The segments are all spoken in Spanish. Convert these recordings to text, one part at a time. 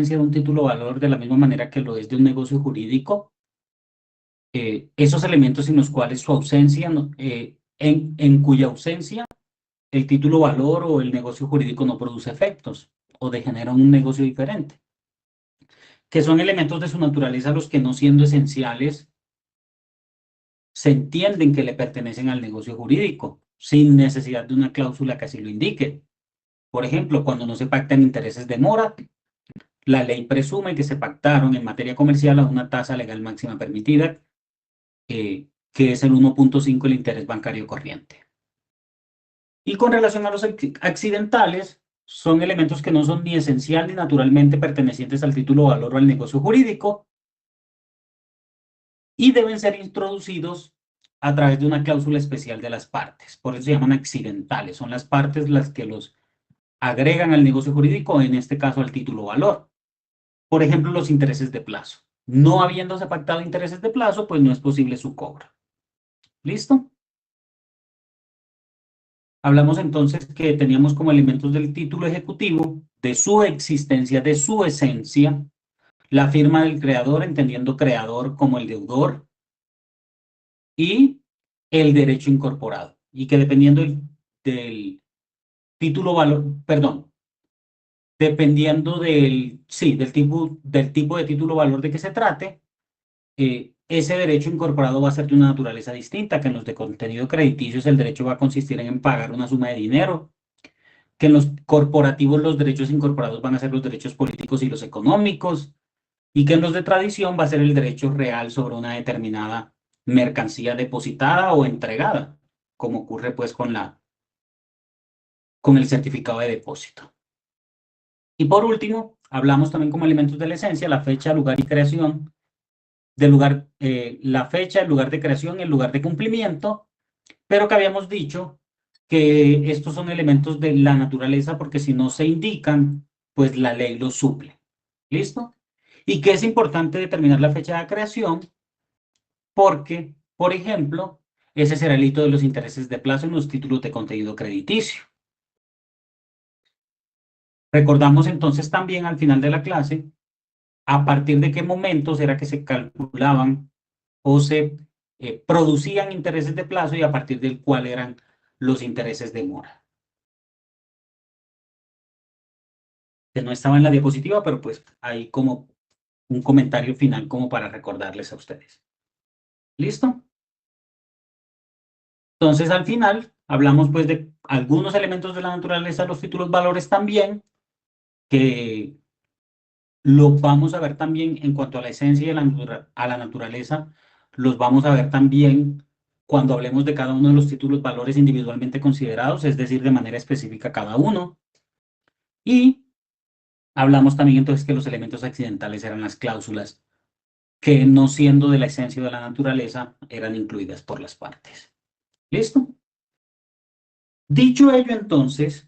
de un título de valor de la misma manera que lo es de un negocio jurídico, esos elementos en los cuales su ausencia, en cuya ausencia el título valor o el negocio jurídico no produce efectos o degenera un negocio diferente, que son elementos de su naturaleza los que, no siendo esenciales, se entienden que le pertenecen al negocio jurídico sin necesidad de una cláusula que así lo indique. Por ejemplo, cuando no se pactan intereses de mora, la ley presume que se pactaron en materia comercial a una tasa legal máxima permitida, que es el 1.5 el interés bancario corriente. Y con relación a los accidentales, son elementos que no son ni esencial ni naturalmente pertenecientes al título de valor o al negocio jurídico y deben ser introducidos a través de una cláusula especial de las partes. Por eso se llaman accidentales. Son las partes las que los agregan al negocio jurídico, en este caso al título valor. Por ejemplo, los intereses de plazo. No habiéndose pactado intereses de plazo, pues no es posible su cobro. ¿Listo? Hablamos entonces que teníamos como elementos del título ejecutivo, de su existencia, de su esencia, la firma del creador, entendiendo creador como el deudor, y el derecho incorporado. Y que dependiendo del título valor, perdón, dependiendo del tipo de título valor de que se trate, ese derecho incorporado va a ser de una naturaleza distinta, que en los de contenido crediticio el derecho va a consistir en pagar una suma de dinero, que en los corporativos los derechos incorporados van a ser los derechos políticos y los económicos, y que en los de tradición va a ser el derecho real sobre una determinada mercancía depositada o entregada, como ocurre pues con el certificado de depósito. Y por último, hablamos también como elementos de la esencia, la fecha, lugar y creación, la fecha, el lugar de creación, el lugar de cumplimiento, pero que habíamos dicho que estos son elementos de la naturaleza porque si no se indican, pues la ley los suple. ¿Listo? Y que es importante determinar la fecha de creación porque, por ejemplo, ese será el hito de los intereses de plazo en los títulos de contenido crediticio. Recordamos entonces también al final de la clase a partir de qué momentos era que se calculaban o se producían intereses de plazo y a partir del cual eran los intereses de mora. Que no estaba en la diapositiva, pero pues ahí como un comentario final como para recordarles a ustedes. ¿Listo? Entonces al final hablamos pues de algunos elementos de la naturaleza de los títulos valores también, que lo vamos a ver también en cuanto a la esencia y a la naturaleza, los vamos a ver también cuando hablemos de cada uno de los títulos valores individualmente considerados, es decir, de manera específica cada uno. Y hablamos también entonces que los elementos accidentales eran las cláusulas que, no siendo de la esencia de la naturaleza, eran incluidas por las partes. ¿Listo? Dicho ello entonces,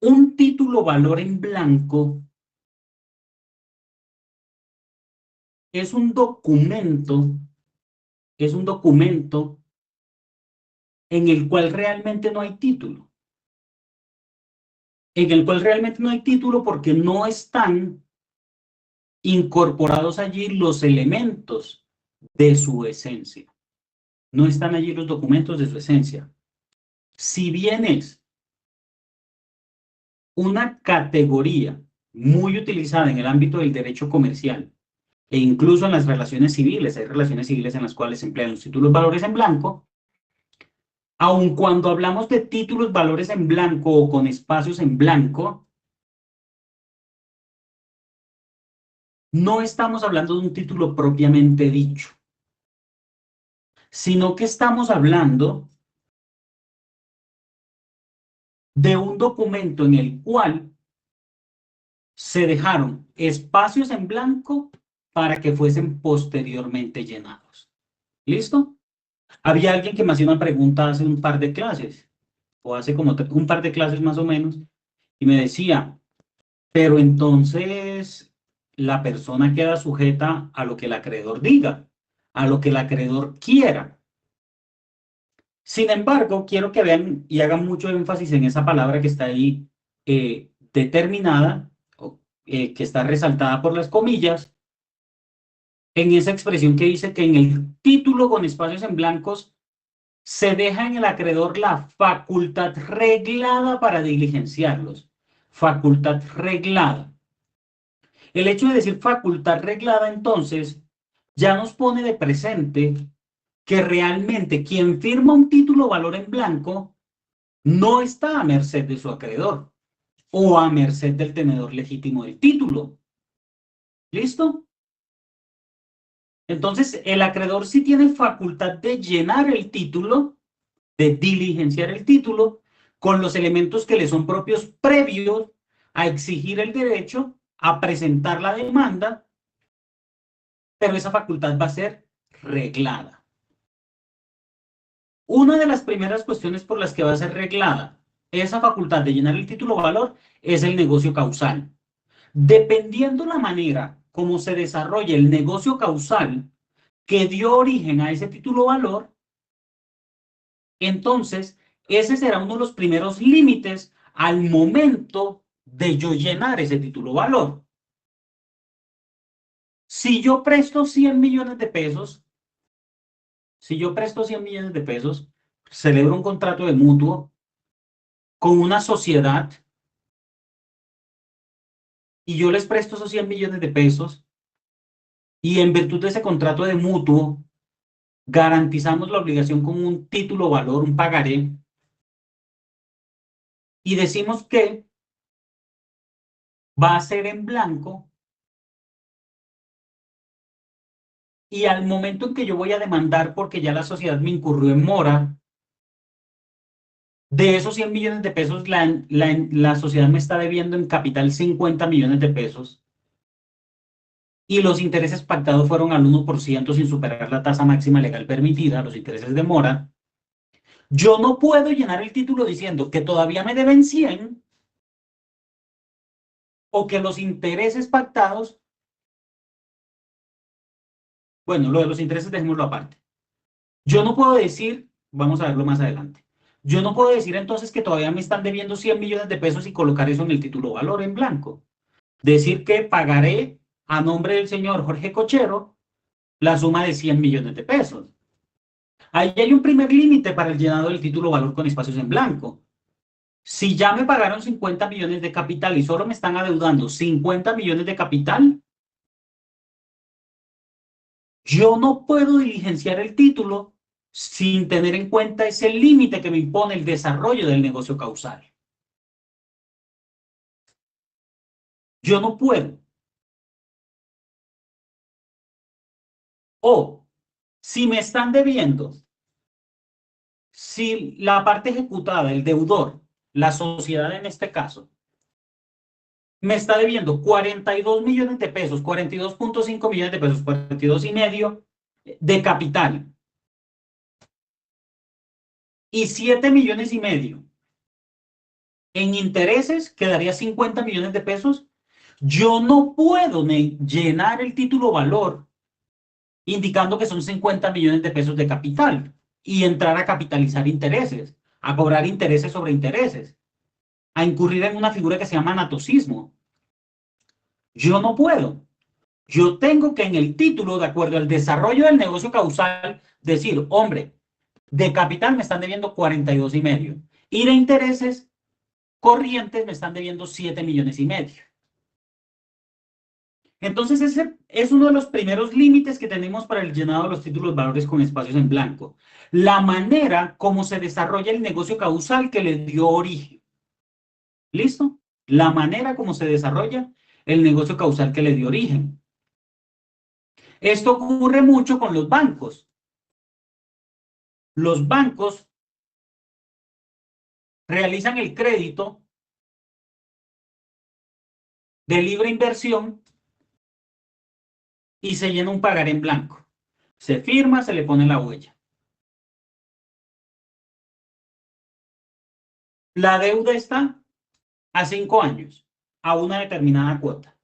un título valor en blanco es un documento, en el cual realmente no hay título. En el cual realmente no hay título porque no están incorporados allí los elementos de su esencia. No están allí los documentos de su esencia. Si bien es una categoría muy utilizada en el ámbito del derecho comercial e incluso en las relaciones civiles, hay relaciones civiles en las cuales se emplean los títulos valores en blanco, aun cuando hablamos de títulos valores en blanco o con espacios en blanco, no estamos hablando de un título propiamente dicho, sino que estamos hablando de un documento en el cual se dejaron espacios en blanco para que fuesen posteriormente llenados. ¿Listo? Había alguien que me hacía una pregunta hace un par de clases, o hace como un par de clases más o menos, y me decía, pero entonces la persona queda sujeta a lo que el acreedor diga, a lo que el acreedor quiera. Sin embargo, quiero que vean y hagan mucho énfasis en esa palabra que está ahí determinada, que está resaltada por las comillas, en esa expresión que dice que en el título con espacios en blancos se deja en el acreedor la facultad reglada para diligenciarlos. Facultad reglada. El hecho de decir facultad reglada, entonces, ya nos pone de presente que realmente quien firma un título o valor en blanco no está a merced de su acreedor o a merced del tenedor legítimo del título. ¿Listo? Entonces, el acreedor sí tiene facultad de llenar el título, de diligenciar el título, con los elementos que le son propios previos a exigir el derecho a presentar la demanda, pero esa facultad va a ser reglada. Una de las primeras cuestiones por las que va a ser reglada esa facultad de llenar el título o valor es el negocio causal. Dependiendo la manera como se desarrolle el negocio causal que dio origen a ese título o valor, entonces ese será uno de los primeros límites al momento de yo llenar ese título o valor. Si yo presto 100 millones de pesos, celebro un contrato de mutuo con una sociedad y yo les presto esos 100 millones de pesos y en virtud de ese contrato de mutuo garantizamos la obligación con un título o valor, un pagaré, y decimos que va a ser en blanco y al momento en que yo voy a demandar porque ya la sociedad me incurrió en mora, de esos 100 millones de pesos la sociedad me está debiendo en capital 50 millones de pesos y los intereses pactados fueron al 1% sin superar la tasa máxima legal permitida, los intereses de mora. Yo no puedo llenar el título diciendo que todavía me deben 100 o que los intereses pactados, bueno, lo de los intereses dejémoslo aparte. Yo no puedo decir, vamos a verlo más adelante, yo no puedo decir entonces que todavía me están debiendo 100 millones de pesos y colocar eso en el título valor en blanco. Decir que pagaré a nombre del señor Jorge Cochero la suma de 100 millones de pesos. Ahí hay un primer límite para el llenado del título valor con espacios en blanco. Si ya me pagaron 50 millones de capital y solo me están adeudando 50 millones de capital, yo no puedo diligenciar el título sin tener en cuenta ese límite que me impone el desarrollo del negocio causal. Yo no puedo. O si me están debiendo, si la parte ejecutada, el deudor, la sociedad en este caso, me está debiendo 42 millones de pesos, 42.5 millones de pesos, 42 y medio de capital y 7 millones y medio en intereses, quedaría 50 millones de pesos. Yo no puedo llenar el título valor indicando que son 50 millones de pesos de capital y entrar a capitalizar intereses, a cobrar intereses sobre intereses, a incurrir en una figura que se llama anatocismo. Yo no puedo. Yo tengo que en el título, de acuerdo al desarrollo del negocio causal, decir, hombre, de capital me están debiendo 42 y medio y de intereses corrientes me están debiendo 7 millones y medio. Entonces, ese es uno de los primeros límites que tenemos para el llenado de los títulos valores con espacios en blanco. La manera como se desarrolla el negocio causal que le dio origen. ¿Listo? La manera como se desarrolla el negocio causal que le dio origen. Esto ocurre mucho con los bancos. Los bancos realizan el crédito de libre inversión y se llena un pagaré en blanco. Se firma, se le pone la huella. La deuda está a 5 años, a una determinada cuota.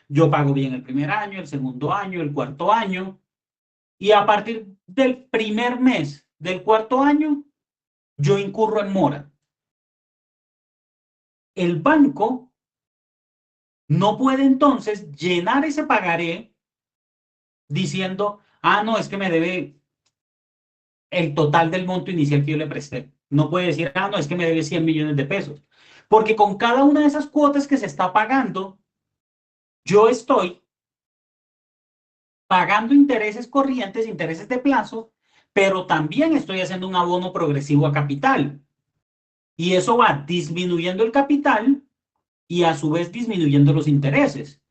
Yo pago bien el primer año, el segundo año, el cuarto año, y a partir del primer mes del cuarto año, yo incurro en mora. el banco no puede entonces llenar ese pagaré diciendo, ah, no, es que me debe el total del monto inicial que yo le presté. No puede decir, ah, no, es que me debe 100 millones de pesos. Porque con cada una de esas cuotas que se está pagando, yo estoy pagando intereses corrientes, intereses de plazo, pero también estoy haciendo un abono progresivo a capital. Y eso va disminuyendo el capital y a su vez disminuyendo los intereses.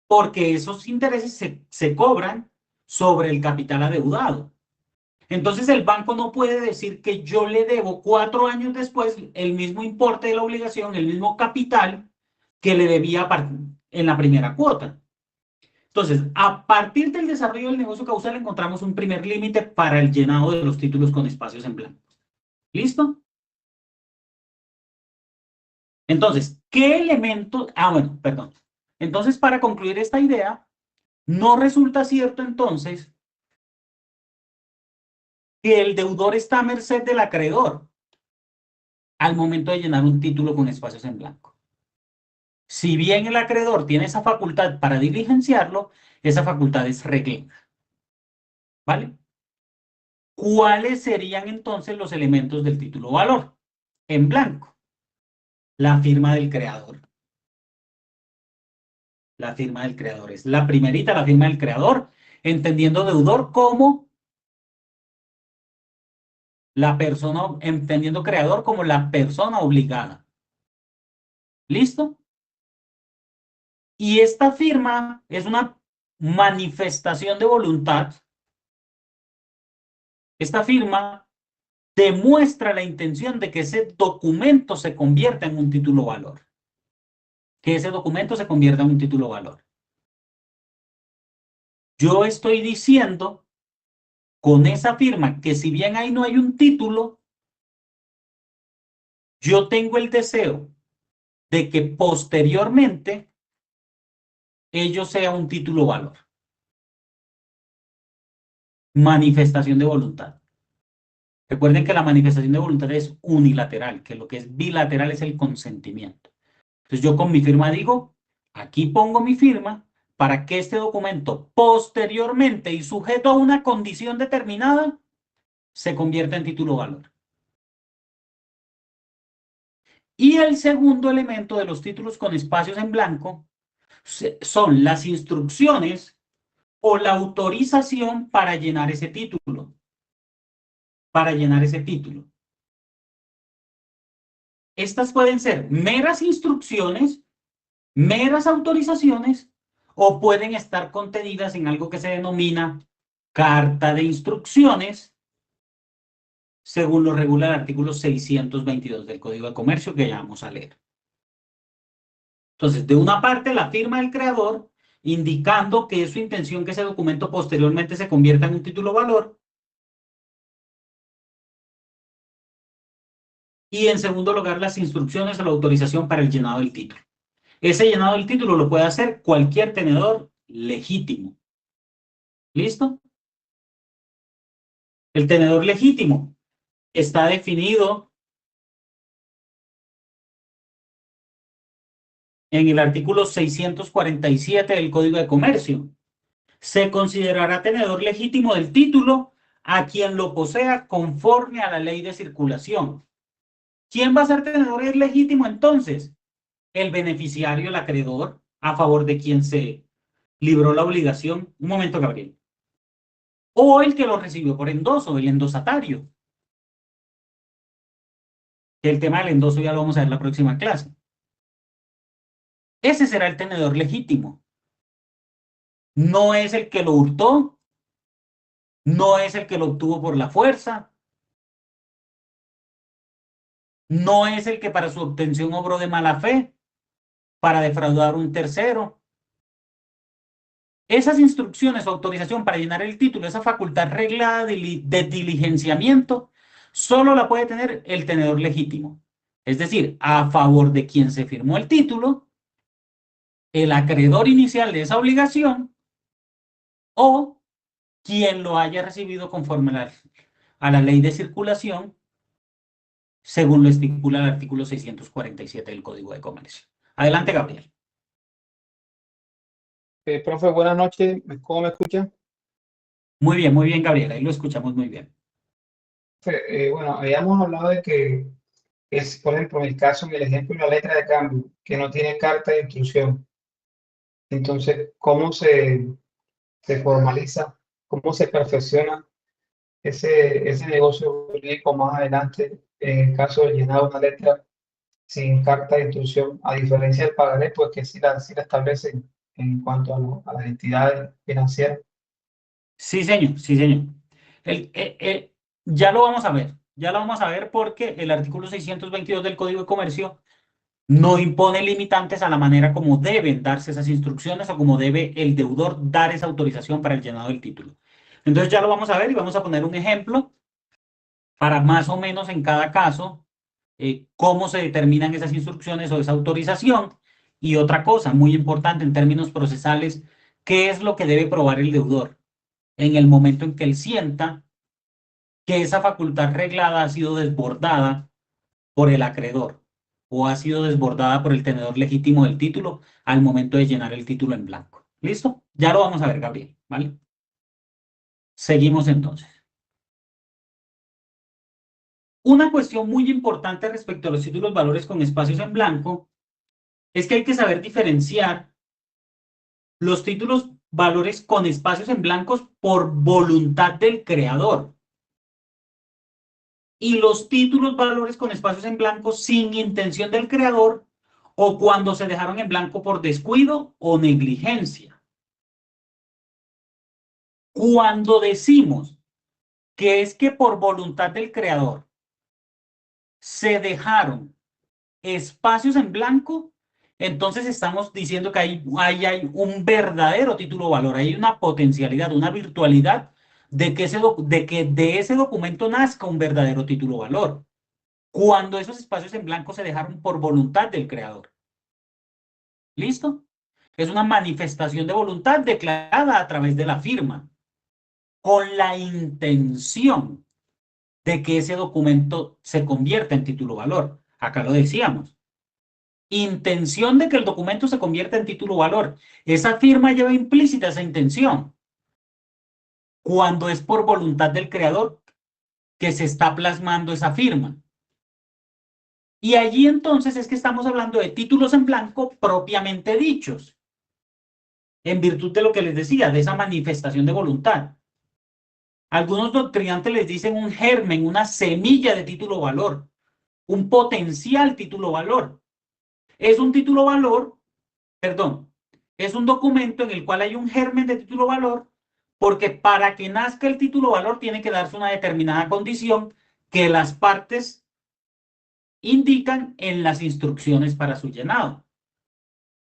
Porque esos intereses se cobran sobre el capital adeudado. Entonces el banco no puede decir que yo le debo 4 años después el mismo importe de la obligación, el mismo capital que le debía en la primera cuota. Entonces, a partir del desarrollo del negocio causal encontramos un primer límite para el llenado de los títulos con espacios en blanco. ¿Listo? Entonces, ¿qué elementos? Ah, bueno, perdón. Entonces, para concluir esta idea, no resulta cierto entonces que el deudor está a merced del acreedor al momento de llenar un título con espacios en blanco. Si bien el acreedor tiene esa facultad para diligenciarlo, esa facultad es reglada. ¿Vale? ¿Cuáles serían entonces los elementos del título valor? En blanco, la firma del creador. La firma del creador es la primerita, la firma del creador, entendiendo deudor como la persona, entendiendo creador como la persona obligada. ¿Listo? Y esta firma es una manifestación de voluntad. Esta firma demuestra la intención de que ese documento se convierta en un título valor. Que ese documento se convierta en un título valor. Yo estoy diciendo con esa firma que si bien ahí no hay un título, yo tengo el deseo de que posteriormente ello sea un título valor. Manifestación de voluntad. Recuerden que la manifestación de voluntad es unilateral, que lo que es bilateral es el consentimiento. Entonces yo con mi firma digo, aquí pongo mi firma para que este documento posteriormente y sujeto a una condición determinada se convierta en título valor. Y el segundo elemento de los títulos con espacios en blanco son las instrucciones o la autorización para llenar ese título. Para llenar ese título. Estas pueden ser meras instrucciones, meras autorizaciones, o pueden estar contenidas en algo que se denomina carta de instrucciones, según lo regula el artículo 622 del Código de Comercio, que ya vamos a leer. Entonces, de una parte, la firma del creador, indicando que es su intención que ese documento posteriormente se convierta en un título valor. Y en segundo lugar, las instrucciones o la autorización para el llenado del título. Ese llenado del título lo puede hacer cualquier tenedor legítimo. ¿Listo? El tenedor legítimo está definido en el artículo 647 del Código de Comercio. Se considerará tenedor legítimo del título a quien lo posea conforme a la ley de circulación. ¿Quién va a ser tenedor legítimo entonces? El beneficiario, el acreedor, a favor de quien se libró la obligación. Un momento, Gabriel. O el que lo recibió por endoso, el endosatario. El tema del endoso ya lo vamos a ver en la próxima clase. Ese será el tenedor legítimo. No es el que lo hurtó, no es el que lo obtuvo por la fuerza, no es el que para su obtención obró de mala fe, para defraudar a un tercero. Esas instrucciones o autorización para llenar el título, esa facultad reglada de diligenciamiento, solo la puede tener el tenedor legítimo. Es decir, a favor de quien se firmó el título, el acreedor inicial de esa obligación o quien lo haya recibido conforme a la ley de circulación, según lo estipula el artículo 647 del Código de Comercio. Adelante, Gabriel. Profe, buenas noches. ¿Cómo me escucha? Muy bien, Gabriel. Ahí lo escuchamos muy bien. Bueno, habíamos hablado de que es, por ejemplo, en el caso, en el ejemplo de la letra de cambio, que no tiene carta de instrucción. Entonces, ¿cómo se formaliza? ¿Cómo se perfecciona ese negocio jurídico más adelante en el caso de llenar una letra sin carta de instrucción, a diferencia del pagaré, pues que sí la establecen en cuanto a las entidades financieras? Sí, señor, sí, señor. Ya lo vamos a ver. Ya lo vamos a ver porque el artículo 622 del Código de Comercio no impone limitantes a la manera como deben darse esas instrucciones o como debe el deudor dar esa autorización para el llenado del título. Entonces ya lo vamos a ver y vamos a poner un ejemplo para más o menos en cada caso cómo se determinan esas instrucciones o esa autorización. Y otra cosa muy importante en términos procesales, ¿qué es lo que debe probar el deudor en el momento en que él sienta que esa facultad reglada ha sido desbordada por el acreedor o ha sido desbordada por el tenedor legítimo del título al momento de llenar el título en blanco? ¿Listo? Ya lo vamos a ver, Gabriel, ¿vale? Seguimos entonces. Una cuestión muy importante respecto a los títulos valores con espacios en blanco es que hay que saber diferenciar los títulos valores con espacios en blancos por voluntad del creador y los títulos valores con espacios en blanco sin intención del creador o cuando se dejaron en blanco por descuido o negligencia. Cuando decimos que es que por voluntad del creador se dejaron espacios en blanco, entonces estamos diciendo que hay un verdadero título valor, hay una potencialidad, una virtualidad de que de ese documento nazca un verdadero título valor, cuando esos espacios en blanco se dejaron por voluntad del creador. ¿Listo? Es una manifestación de voluntad declarada a través de la firma, con la intención de que ese documento se convierta en título valor. Acá lo decíamos. Intención de que el documento se convierta en título valor. Esa firma lleva implícita esa intención. Cuando es por voluntad del creador que se está plasmando esa firma. Y allí entonces es que estamos hablando de títulos en blanco propiamente dichos, en virtud de lo que les decía, de esa manifestación de voluntad. Algunos doctrinantes les dicen un germen, una semilla de título valor, un potencial título valor. Es un título valor, perdón, es un documento en el cual hay un germen de título valor, porque para que nazca el título valor tiene que darse una determinada condición que las partes indican en las instrucciones para su llenado.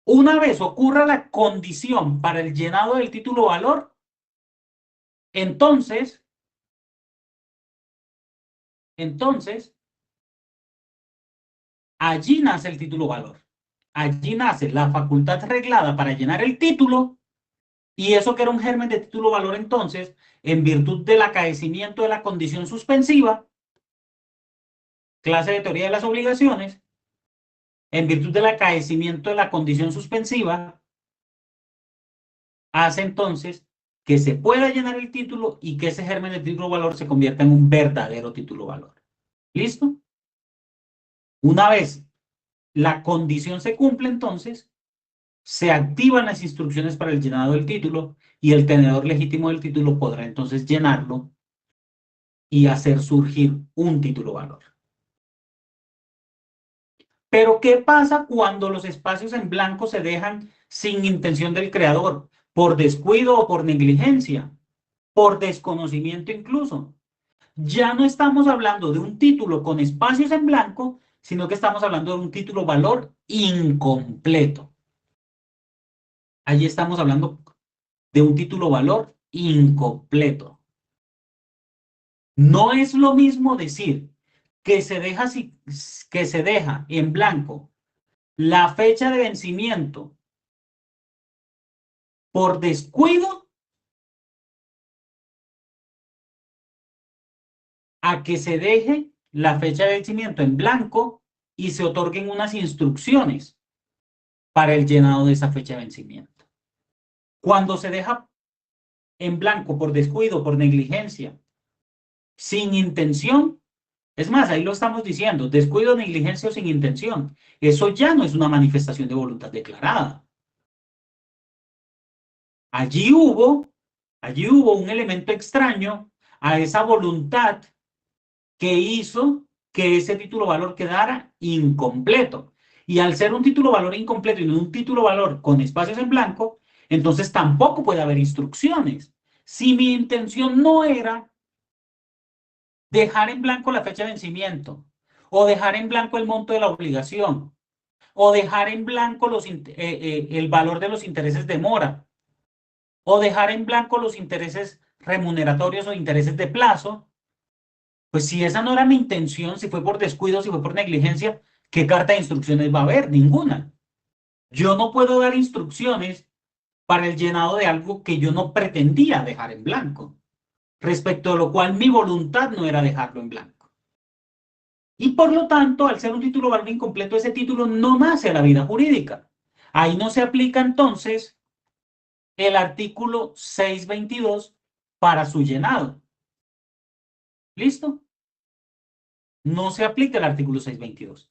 Una vez ocurra la condición para el llenado del título valor, entonces, allí nace el título valor. Allí nace la facultad reglada para llenar el título y eso que era un germen de título valor entonces, en virtud del acaecimiento de la condición suspensiva, clase de teoría de las obligaciones, en virtud del acaecimiento de la condición suspensiva, hace entonces que se pueda llenar el título y que ese germen de título valor se convierta en un verdadero título valor. ¿Listo? Una vez la condición se cumple, entonces se activan las instrucciones para el llenado del título y el tenedor legítimo del título podrá entonces llenarlo y hacer surgir un título valor. Pero ¿qué pasa cuando los espacios en blanco se dejan sin intención del creador, por descuido o por negligencia, por desconocimiento incluso? Ya no estamos hablando de un título con espacios en blanco, sino que estamos hablando de un título valor incompleto. Allí estamos hablando de un título valor incompleto. No es lo mismo decir que que se deja en blanco la fecha de vencimiento por descuido a que se deje la fecha de vencimiento en blanco y se otorguen unas instrucciones para el llenado de esa fecha de vencimiento. Cuando se deja en blanco por descuido, por negligencia, sin intención, es más, ahí lo estamos diciendo, descuido, negligencia o sin intención, eso ya no es una manifestación de voluntad declarada. Allí hubo un elemento extraño a esa voluntad que hizo que ese título valor quedara incompleto. Y al ser un título valor incompleto y no un título valor con espacios en blanco, entonces tampoco puede haber instrucciones. Si mi intención no era dejar en blanco la fecha de vencimiento, o dejar en blanco el monto de la obligación, o dejar en blanco el valor de los intereses de mora, o dejar en blanco los intereses remuneratorios o intereses de plazo, pues si esa no era mi intención, si fue por descuido, si fue por negligencia, ¿qué carta de instrucciones va a haber? Ninguna. Yo no puedo dar instrucciones para el llenado de algo que yo no pretendía dejar en blanco, respecto a lo cual mi voluntad no era dejarlo en blanco. Y por lo tanto, al ser un título valor incompleto, ese título no nace a la vida jurídica. Ahí no se aplica entonces el artículo 622 para su llenado. ¿Listo? No se aplica el artículo 622.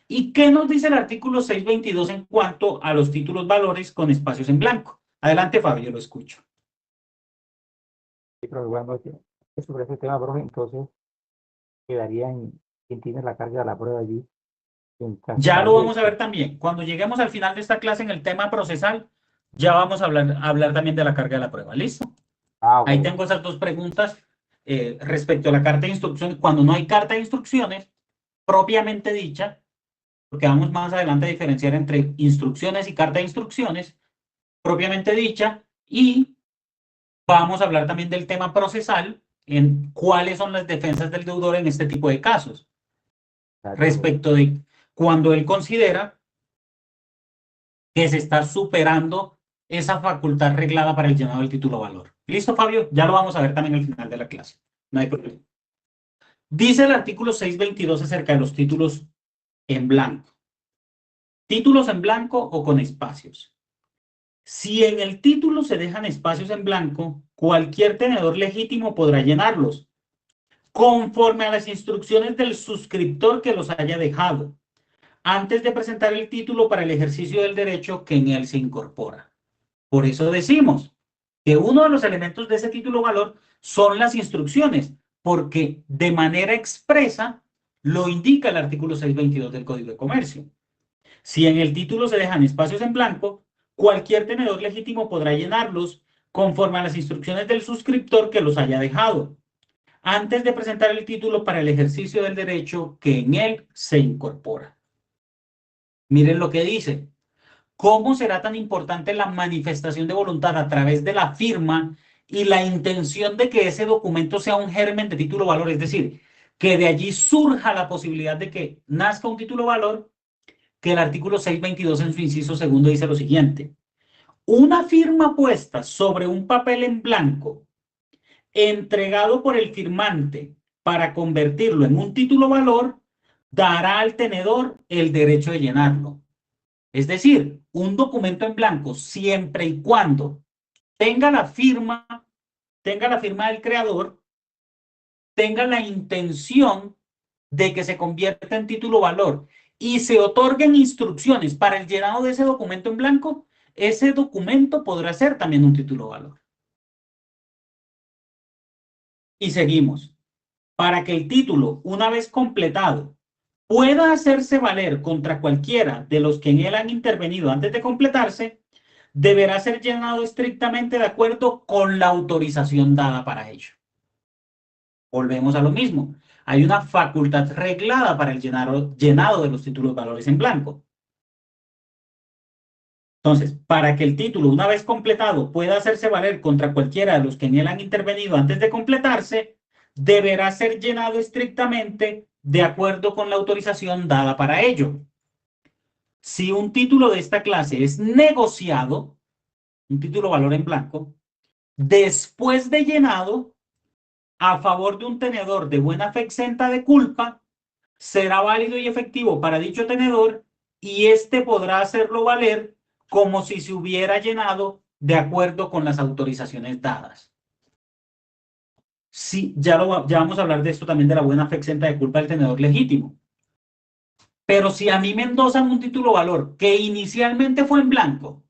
¿Y qué nos dice el artículo 622 en cuanto a los títulos valores con espacios en blanco? Adelante, Fabio, lo escucho. Sí, pero bueno, sobre ese tema, profe, entonces quedaría en quién tiene la carga de la prueba allí. En caso Ya lo tal de vamos a ver también. Cuando lleguemos al final de esta clase en el tema procesal, ya vamos a hablar también de la carga de la prueba. ¿Listo? Ahí bueno. tengo esas dos preguntas respecto a la carta de instrucciones. Cuando no hay carta de instrucciones propiamente dicha, porque vamos más adelante a diferenciar entre instrucciones y carta de instrucciones, propiamente dicha, y vamos a hablar también del tema procesal, en cuáles son las defensas del deudor en este tipo de casos, respecto de cuando él considera que se está superando esa facultad reglada para el llenado del título valor. ¿Listo, Fabio? Ya lo vamos a ver también al final de la clase. No hay problema. Dice el artículo 622 acerca de los títulos en blanco. Títulos en blanco o con espacios. Si en el título se dejan espacios en blanco, cualquier tenedor legítimo podrá llenarlos, conforme a las instrucciones del suscriptor que los haya dejado, antes de presentar el título para el ejercicio del derecho que en él se incorpora. Por eso decimos que uno de los elementos de ese título valor son las instrucciones, porque de manera expresa lo indica el artículo 622 del Código de Comercio. Si en el título se dejan espacios en blanco, cualquier tenedor legítimo podrá llenarlos conforme a las instrucciones del suscriptor que los haya dejado, antes de presentar el título para el ejercicio del derecho que en él se incorpora. Miren lo que dice. ¿Cómo será tan importante la manifestación de voluntad a través de la firma y la intención de que ese documento sea un germen de título valor? Es decir, que de allí surja la posibilidad de que nazca un título valor, que el artículo 622 en su inciso segundo dice lo siguiente. Una firma puesta sobre un papel en blanco, entregado por el firmante para convertirlo en un título valor, dará al tenedor el derecho de llenarlo. Es decir, un documento en blanco, siempre y cuando tenga la firma del creador, tenga la intención de que se convierta en título valor y se otorguen instrucciones para el llenado de ese documento en blanco, ese documento podrá ser también un título valor. Y seguimos. Para que el título, una vez completado, pueda hacerse valer contra cualquiera de los que en él han intervenido antes de completarse, deberá ser llenado estrictamente de acuerdo con la autorización dada para ello. Volvemos a lo mismo. Hay una facultad reglada para el llenado de los títulos valores en blanco. Entonces, para que el título, una vez completado, pueda hacerse valer contra cualquiera de los que en él han intervenido antes de completarse, deberá ser llenado estrictamente de acuerdo con la autorización dada para ello. Si un título de esta clase es negociado, un título valor en blanco, después de llenado, a favor de un tenedor de buena fe exenta de culpa, será válido y efectivo para dicho tenedor y éste podrá hacerlo valer como si se hubiera llenado de acuerdo con las autorizaciones dadas. Sí, ya vamos a hablar de esto también, de la buena fe exenta de culpa del tenedor legítimo. Pero si a mí me endosan un título valor que inicialmente fue en blanco,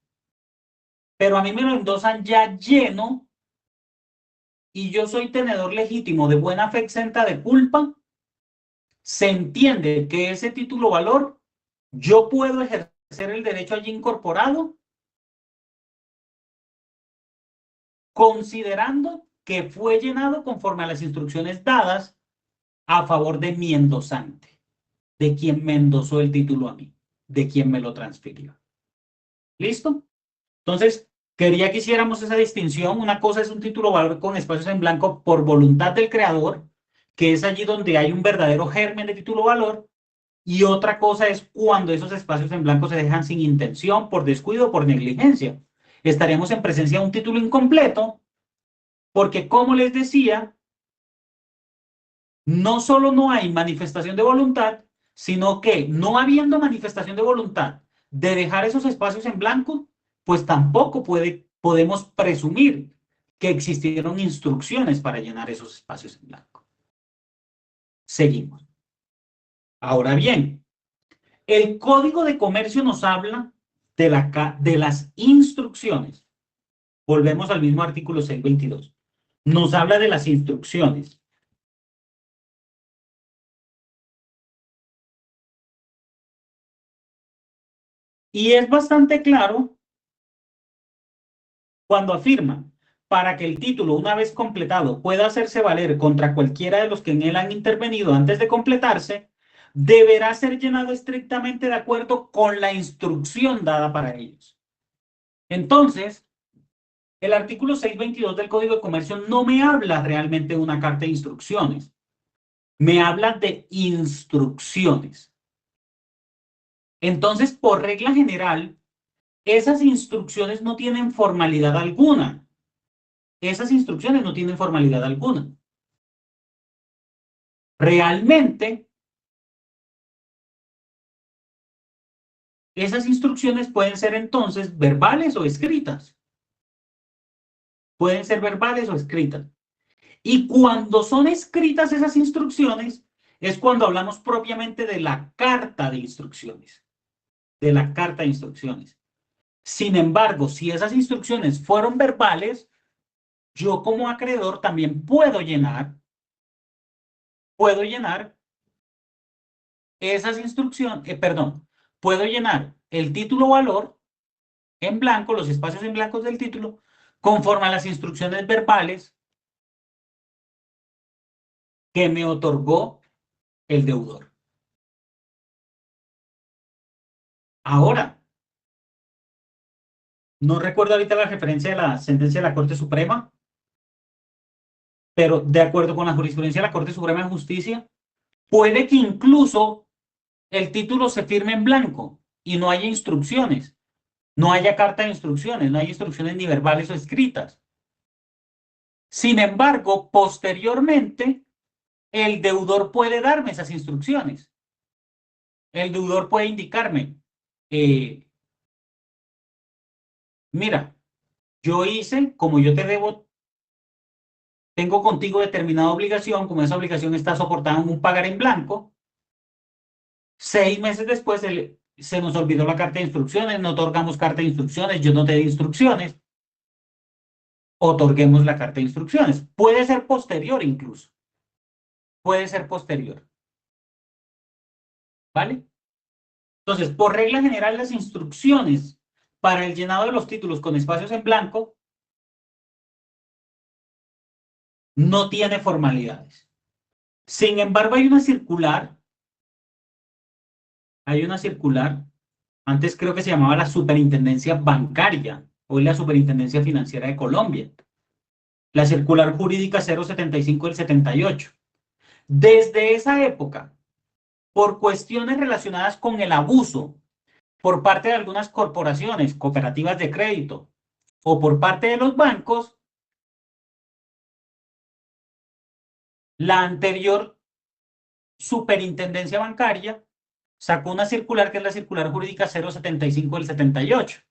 pero a mí me lo endosan ya lleno y yo soy tenedor legítimo de buena fe exenta de culpa, se entiende que ese título valor yo puedo ejercer el derecho allí incorporado considerando que fue llenado conforme a las instrucciones dadas a favor de mi endosante, de quien me endosó el título a mí, de quien me lo transfirió. ¿Listo? Entonces, quería que hiciéramos esa distinción. Una cosa es un título valor con espacios en blanco por voluntad del creador, que es allí donde hay un verdadero germen de título valor, y otra cosa es cuando esos espacios en blanco se dejan sin intención, por descuido o por negligencia. Estaríamos en presencia de un título incompleto, porque como les decía, no solo no hay manifestación de voluntad, sino que no habiendo manifestación de voluntad de dejar esos espacios en blanco, pues tampoco podemos presumir que existieron instrucciones para llenar esos espacios en blanco. Seguimos. Ahora bien, el Código de Comercio nos habla de las instrucciones. Volvemos al mismo artículo 622. Nos habla de las instrucciones. Y es bastante claro cuando afirma, para que el título, una vez completado, pueda hacerse valer contra cualquiera de los que en él han intervenido antes de completarse, deberá ser llenado estrictamente de acuerdo con la instrucción dada para ellos. Entonces, el artículo 622 del Código de Comercio no me habla realmente de una carta de instrucciones, me habla de instrucciones. Entonces, por regla general, esas instrucciones no tienen formalidad alguna. Esas instrucciones no tienen formalidad alguna. Realmente, esas instrucciones pueden ser entonces verbales o escritas. Pueden ser verbales o escritas. Y cuando son escritas esas instrucciones, es cuando hablamos propiamente de la carta de instrucciones. De la carta de instrucciones. Sin embargo, si esas instrucciones fueron verbales, yo como acreedor también puedo llenar esas instrucciones, puedo llenar el título valor en blanco, los espacios en blanco del título, conforme a las instrucciones verbales que me otorgó el deudor. Ahora, no recuerdo ahorita la referencia de la sentencia de la Corte Suprema, pero de acuerdo con la jurisprudencia de la Corte Suprema de Justicia, puede que incluso el título se firme en blanco y no haya instrucciones, no haya carta de instrucciones, no haya instrucciones ni verbales o escritas. Sin embargo, posteriormente, el deudor puede darme esas instrucciones. El deudor puede indicarme, mira, yo hice, como yo te debo, tengo contigo determinada obligación, como esa obligación está soportada en un pagar en blanco, 6 meses después se nos olvidó la carta de instrucciones, no otorgamos carta de instrucciones, yo no te di instrucciones, otorguemos la carta de instrucciones. Puede ser posterior incluso, puede ser posterior, ¿vale? Entonces, por regla general, las instrucciones para el llenado de los títulos con espacios en blanco no tiene formalidades. Sin embargo, hay una circular, antes creo que se llamaba la Superintendencia Bancaria, hoy la Superintendencia Financiera de Colombia, la circular jurídica 075 del 78. Desde esa época, por cuestiones relacionadas con el abuso por parte de algunas corporaciones, cooperativas de crédito o por parte de los bancos, la anterior Superintendencia Bancaria sacó una circular que es la circular jurídica 075 del 78.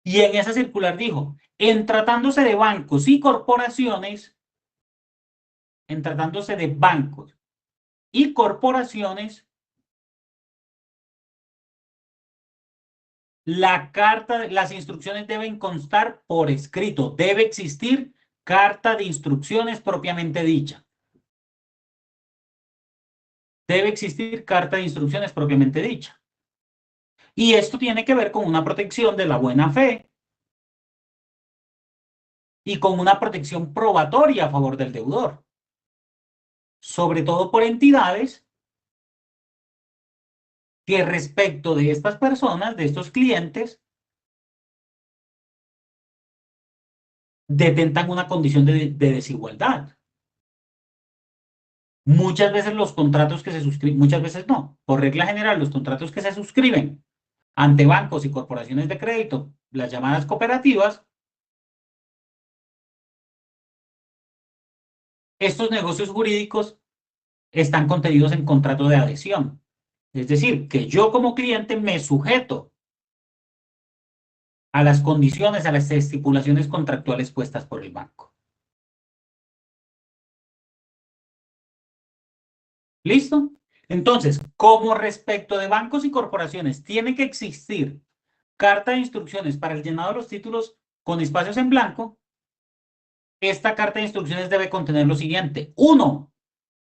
Y en esa circular dijo, en tratándose de bancos y corporaciones, las instrucciones deben constar por escrito. Debe existir carta de instrucciones propiamente dicha. Debe existir carta de instrucciones propiamente dicha. Y esto tiene que ver con una protección de la buena fe y con una protección probatoria a favor del deudor. Sobre todo por entidades que respecto de estas personas, de estos clientes, detentan una condición de desigualdad. Muchas veces los contratos que se suscriben, muchas veces no, por regla general, los contratos que se suscriben ante bancos y corporaciones de crédito, las llamadas cooperativas, estos negocios jurídicos están contenidos en contrato de adhesión. Es decir, que yo como cliente me sujeto a las condiciones, a las estipulaciones contractuales puestas por el banco. ¿Listo? Entonces, como respecto de bancos y corporaciones, tiene que existir carta de instrucciones para el llenado de los títulos con espacios en blanco. Esta carta de instrucciones debe contener lo siguiente. 1.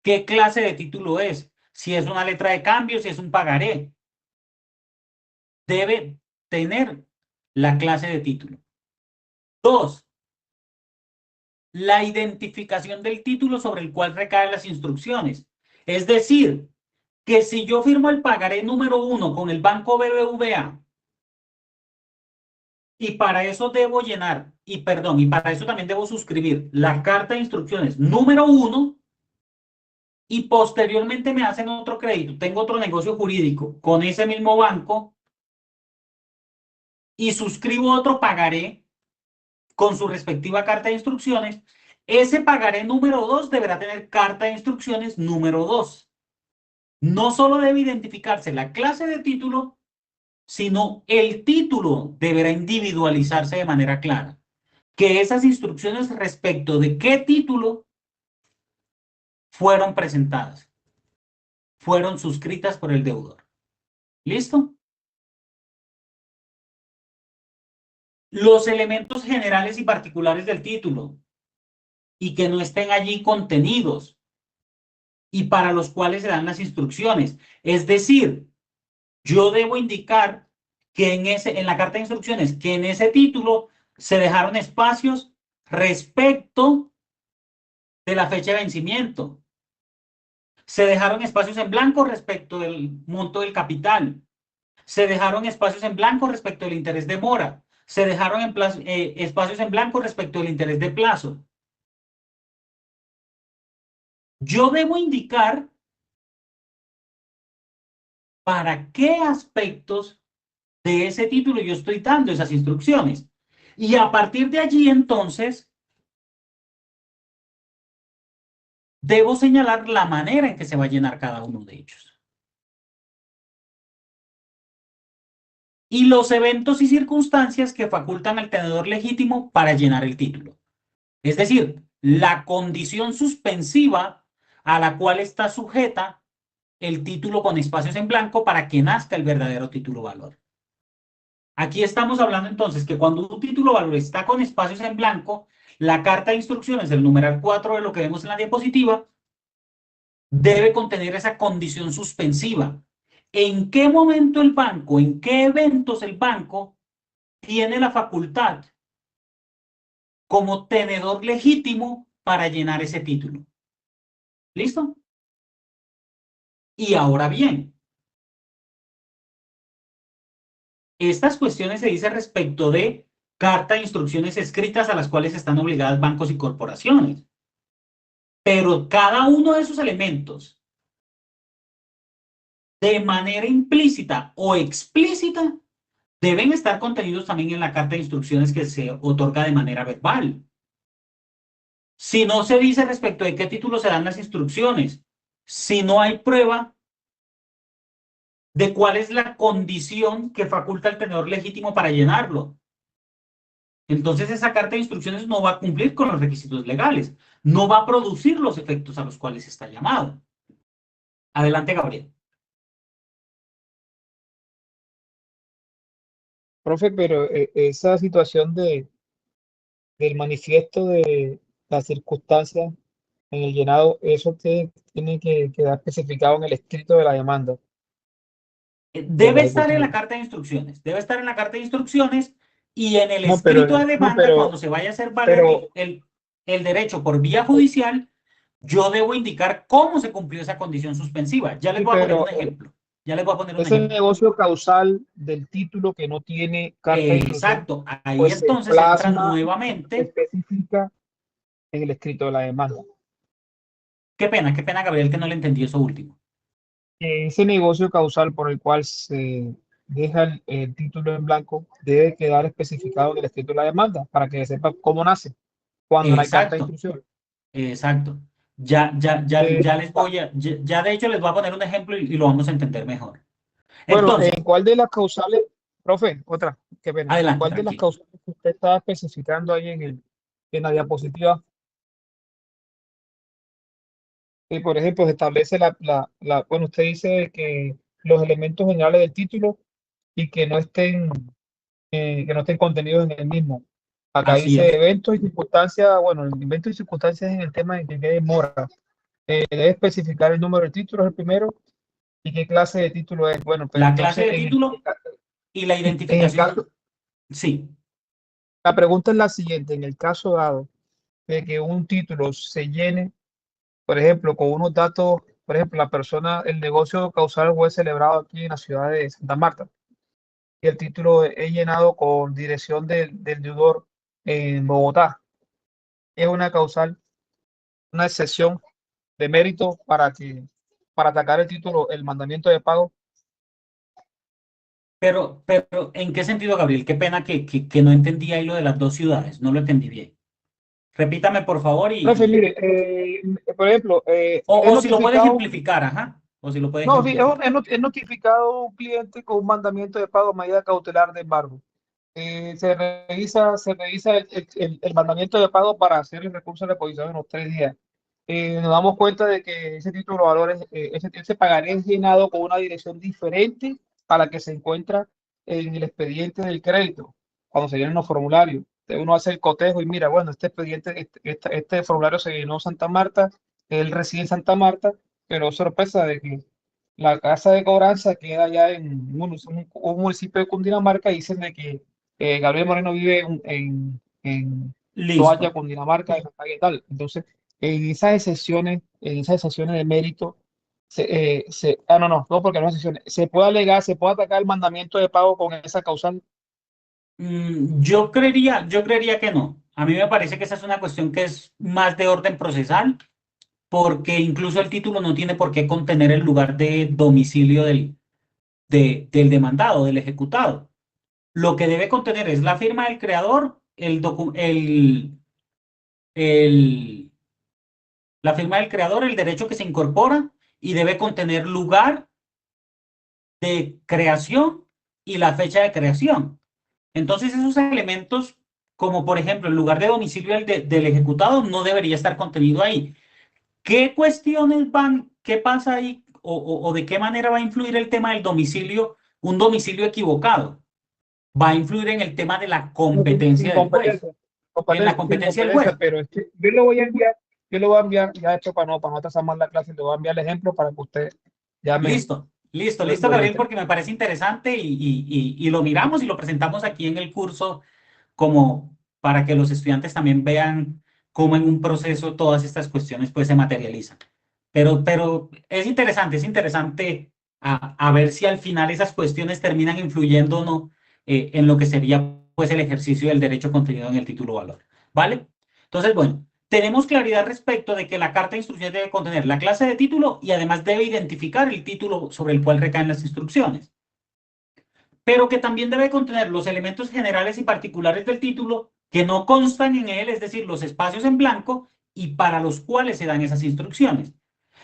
¿Qué clase de título es? Si es una letra de cambio, si es un pagaré. Debe tener la clase de título. 2. La identificación del título sobre el cual recaen las instrucciones. Es decir, que si yo firmo el pagaré número 1 con el banco BBVA, y para eso debo llenar, y para eso también debo suscribir la carta de instrucciones número 1, y posteriormente me hacen otro crédito, tengo otro negocio jurídico con ese mismo banco, y suscribo otro pagaré con su respectiva carta de instrucciones, ese pagaré número 2 deberá tener carta de instrucciones número 2. No solo debe identificarse la clase de título, sino el título deberá individualizarse de manera clara. Que esas instrucciones respecto de qué título fueron presentadas, fueron suscritas por el deudor. ¿Listo? Los elementos generales y particulares del título y que no estén allí contenidos y para los cuales se dan las instrucciones. Es decir, yo debo indicar que en la carta de instrucciones, que en ese título se dejaron espacios respecto de la fecha de vencimiento. Se dejaron espacios en blanco respecto del monto del capital. Se dejaron espacios en blanco respecto del interés de mora. Se dejaron espacios en blanco respecto del interés de plazo. Yo debo indicar para qué aspectos de ese título yo estoy dando esas instrucciones. Y a partir de allí, entonces, debo señalar la manera en que se va a llenar cada uno de ellos. Y los eventos y circunstancias que facultan al tenedor legítimo para llenar el título. Es decir, la condición suspensiva a la cual está sujeta el título con espacios en blanco para que nazca el verdadero título valor. Aquí estamos hablando entonces que cuando un título valor está con espacios en blanco, la carta de instrucciones del numeral 4 de lo que vemos en la diapositiva debe contener esa condición suspensiva. ¿En qué momento el banco, en qué eventos el banco tiene la facultad como tenedor legítimo para llenar ese título? ¿Listo? Y ahora bien, estas cuestiones se dicen respecto de carta de instrucciones escritas a las cuales están obligadas bancos y corporaciones. Pero cada uno de esos elementos, de manera implícita o explícita, deben estar contenidos también en la carta de instrucciones que se otorga de manera verbal. Si no se dice respecto de qué título se dan las instrucciones, si no hay prueba de cuál es la condición que faculta al tenedor legítimo para llenarlo. Entonces esa carta de instrucciones no va a cumplir con los requisitos legales, no va a producir los efectos a los cuales está llamado. Adelante, Gabriel. Profe, pero esa situación del manifiesto de las circunstancias en el llenado, eso tiene que quedar especificado en el escrito de la demanda del Debe estar en la ejecutivo. carta de instrucciones, debe estar en la carta de instrucciones y en el No, pero, escrito de no, demanda, cuando se vaya a hacer valer pero el derecho por vía judicial, yo debo indicar cómo se cumplió esa condición suspensiva. Ya les sí, voy a poner un pero ejemplo. Ya les voy a poner un ese ejemplo. negocio causal del título que no tiene carta de instrucción, Exacto. Ahí pues se entonces entra plasma y se nuevamente. especifica en el escrito de la demanda. Qué pena, Gabriel, que no le entendí eso último. Ese negocio causal por el cual se deja el título en blanco debe quedar especificado en el escrito de la demanda para que sepa cómo nace cuando no hay carta de Exacto, instrucción. exacto. Ya les voy a, ya de hecho les voy a poner un ejemplo y lo vamos a entender mejor. Bueno, Entonces, ¿en cuál de las causales, profe, otra, qué pena, en adelante, cuál de las tranquilo. causales que usted estaba especificando ahí en la diapositiva, por ejemplo, se establece bueno, usted dice que los elementos generales del título y que no estén contenidos en el mismo. Acá Así dice es. eventos y circunstancias, bueno, el evento y circunstancias en el tema de que quede mora. Debe especificar el número de títulos el primero y qué clase de título es. Bueno, pero La clase entonces de título y la en el identificación. caso, Sí, la pregunta es la siguiente, en el caso dado de que un título se llene, por ejemplo, con unos datos, por ejemplo, la persona, el negocio causal fue celebrado aquí en la ciudad de Santa Marta y el título es llenado con dirección del deudor en Bogotá. Es una causal, una excepción de mérito para atacar el título, el mandamiento de pago. pero ¿en qué sentido, Gabriel? Qué pena que no entendí ahí lo de las dos ciudades, no lo entendí bien. Repítame, por favor, Profe, mire, por ejemplo, es o si lo puede notificado, ejemplificar, ajá, o si lo puede no, sí, ejemplificar. es notificado un cliente con un mandamiento de pago, medida cautelar de embargo. Se revisa el mandamiento de pago para hacer el recurso de reposición en los 3 días. Nos damos cuenta de que ese título de valores, ese pagaré es llenado con una dirección diferente a la que se encuentra en el expediente del crédito, cuando se llenan los formularios. Entonces uno hace el cotejo y mira, bueno, este expediente, este formulario se llenó en Santa Marta, él reside en Santa Marta, pero sorpresa de que la casa de cobranza queda allá en un municipio de Cundinamarca y dicen de que Gabriel Moreno vive en Toalla, Listo. Cundinamarca, en la calle tal. Entonces, en esas excepciones de mérito, no, porque no es excepciones, se puede alegar, se puede atacar el mandamiento de pago con esa causal. Yo creería que no. A mí me parece que esa es una cuestión que es más de orden procesal, porque incluso el título no tiene por qué contener el lugar de domicilio del demandado, del ejecutado. Lo que debe contener es la firma del creador, el- la firma del creador, el derecho que se incorpora y debe contener lugar de creación y la fecha de creación. Entonces, esos elementos, como por ejemplo el lugar de domicilio del ejecutado, no debería estar contenido ahí. ¿Qué cuestiones qué pasa ahí o de qué manera va a influir el tema del domicilio, un domicilio equivocado? Va a influir en el tema de la Sin competencia del juez, competencia, en la sin competencia del competencia, juez. pero es que yo le voy a enviar, ya esto para no atrasar más la clase, le voy a enviar el ejemplo para que usted ya Listo, lo Gabriel, ilustre. porque me parece interesante y lo miramos y lo presentamos aquí en el curso como para que los estudiantes también vean cómo en un proceso todas estas cuestiones pues se materializan. Pero es interesante a ver si al final esas cuestiones terminan influyendo o no en lo que sería pues el ejercicio del derecho contenido en el título valor. ¿Vale? Entonces, bueno, tenemos claridad respecto de que la carta de instrucciones debe contener la clase de título y además debe identificar el título sobre el cual recaen las instrucciones, pero que también debe contener los elementos generales y particulares del título que no constan en él, es decir, los espacios en blanco y para los cuales se dan esas instrucciones.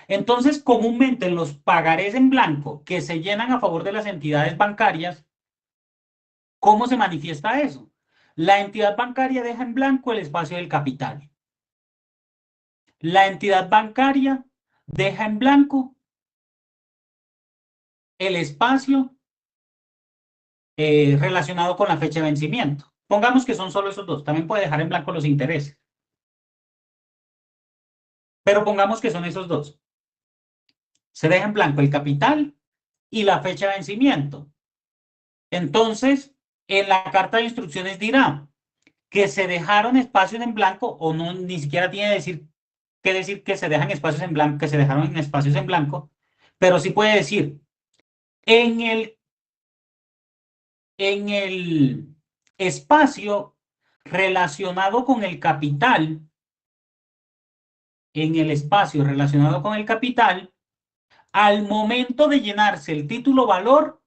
Entonces, comúnmente en los pagarés en blanco que se llenan a favor de las entidades bancarias, ¿cómo se manifiesta eso? La entidad bancaria deja en blanco el espacio del capital. La entidad bancaria deja en blanco el espacio relacionado con la fecha de vencimiento. Pongamos que son solo esos dos. También puede dejar en blanco los intereses. Pero pongamos que son esos dos. Se deja en blanco el capital y la fecha de vencimiento. Entonces, en la carta de instrucciones dirá que se dejaron espacios en blanco, o no, ni siquiera tiene que decir que se dejan espacios en blanco, que se dejaron espacios en blanco, pero sí puede decir en el espacio relacionado con el capital, en el espacio relacionado con el capital, al momento de llenarse el título valor,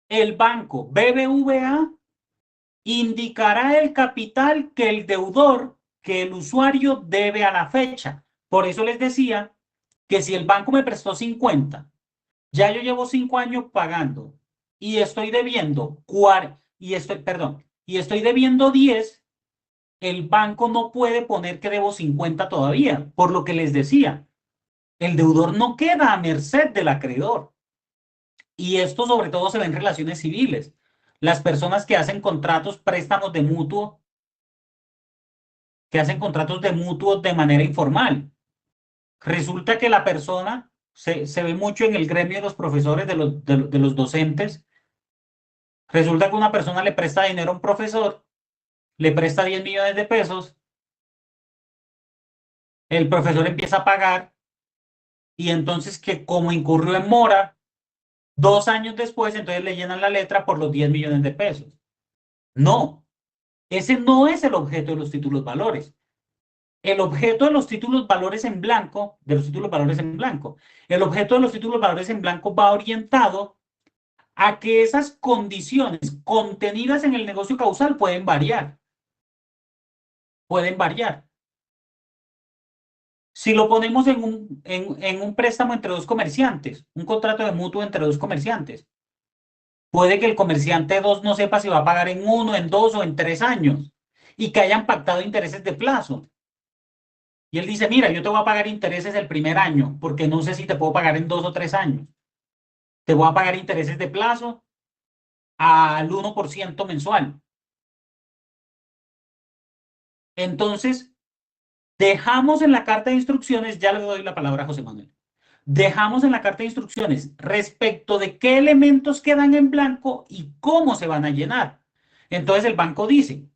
el banco BBVA indicará el capital que el deudor, que el usuario debe a la fecha. Por eso les decía que si el banco me prestó 50, ya yo llevo 5 años pagando y estoy debiendo y estoy debiendo 10, el banco no puede poner que debo 50 todavía, por lo que les decía, el deudor no queda a merced del acreedor. Y esto sobre todo se ve en relaciones civiles. Las personas que hacen contratos, préstamos de mutuo, que hacen contratos de mutuo de manera informal. Resulta que la persona, se ve mucho en el gremio de los profesores, de los docentes, resulta que una persona le presta dinero a un profesor, le presta 10 millones de pesos, el profesor empieza a pagar y entonces que como incurrió en mora, 2 años después, entonces le llenan la letra por los 10 millones de pesos. No, ese no es el objeto de los títulos valores. El objeto de los títulos valores en blanco, el objeto de los títulos valores en blanco va orientado a que esas condiciones contenidas en el negocio causal pueden variar. Pueden variar. Si lo ponemos en un préstamo entre dos comerciantes, un contrato de mutuo entre dos comerciantes, puede que el comerciante 2 no sepa si va a pagar en 1, en 2 o en 3 años y que hayan pactado intereses de plazo. Y él dice, mira, yo te voy a pagar intereses el primer año porque no sé si te puedo pagar en 2 o 3 años. Te voy a pagar intereses de plazo al 1% mensual. Entonces, dejamos en la carta de instrucciones, ya le doy la palabra a José Manuel, dejamos en la carta de instrucciones respecto de qué elementos quedan en blanco y cómo se van a llenar. Entonces el banco dice,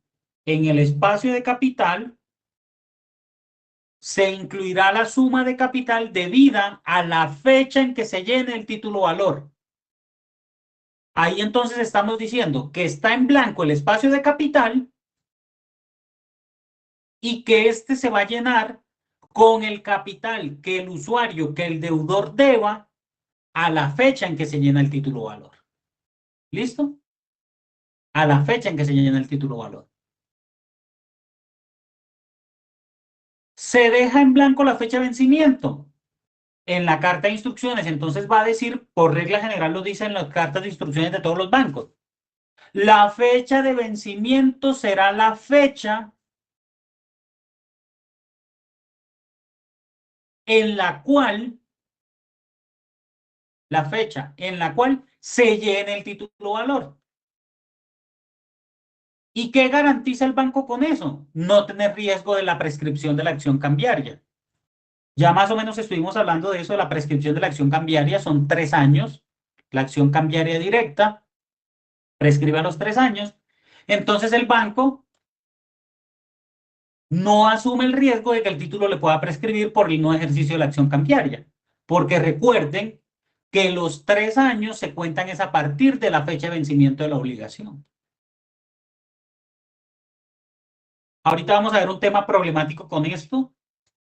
en el espacio de capital se incluirá la suma de capital debida a la fecha en que se llene el título valor. Ahí entonces estamos diciendo que está en blanco el espacio de capital y que este se va a llenar con el capital que el usuario, que el deudor deba a la fecha en que se llena el título valor. ¿Listo? A la fecha en que se llena el título valor. Se deja en blanco la fecha de vencimiento en la carta de instrucciones. Entonces va a decir, por regla general lo dice en las cartas de instrucciones de todos los bancos. La fecha de vencimiento será la fecha en la cual se llene el título valor. ¿Y qué garantiza el banco con eso? No tener riesgo de la prescripción de la acción cambiaria. Ya más o menos estuvimos hablando de eso, de la prescripción de la acción cambiaria, son 3 años. La acción cambiaria directa prescribe a los 3 años. Entonces el banco no asume el riesgo de que el título le pueda prescribir por el no ejercicio de la acción cambiaria. Porque recuerden que los 3 años se cuentan es a partir de la fecha de vencimiento de la obligación. Ahorita vamos a ver un tema problemático con esto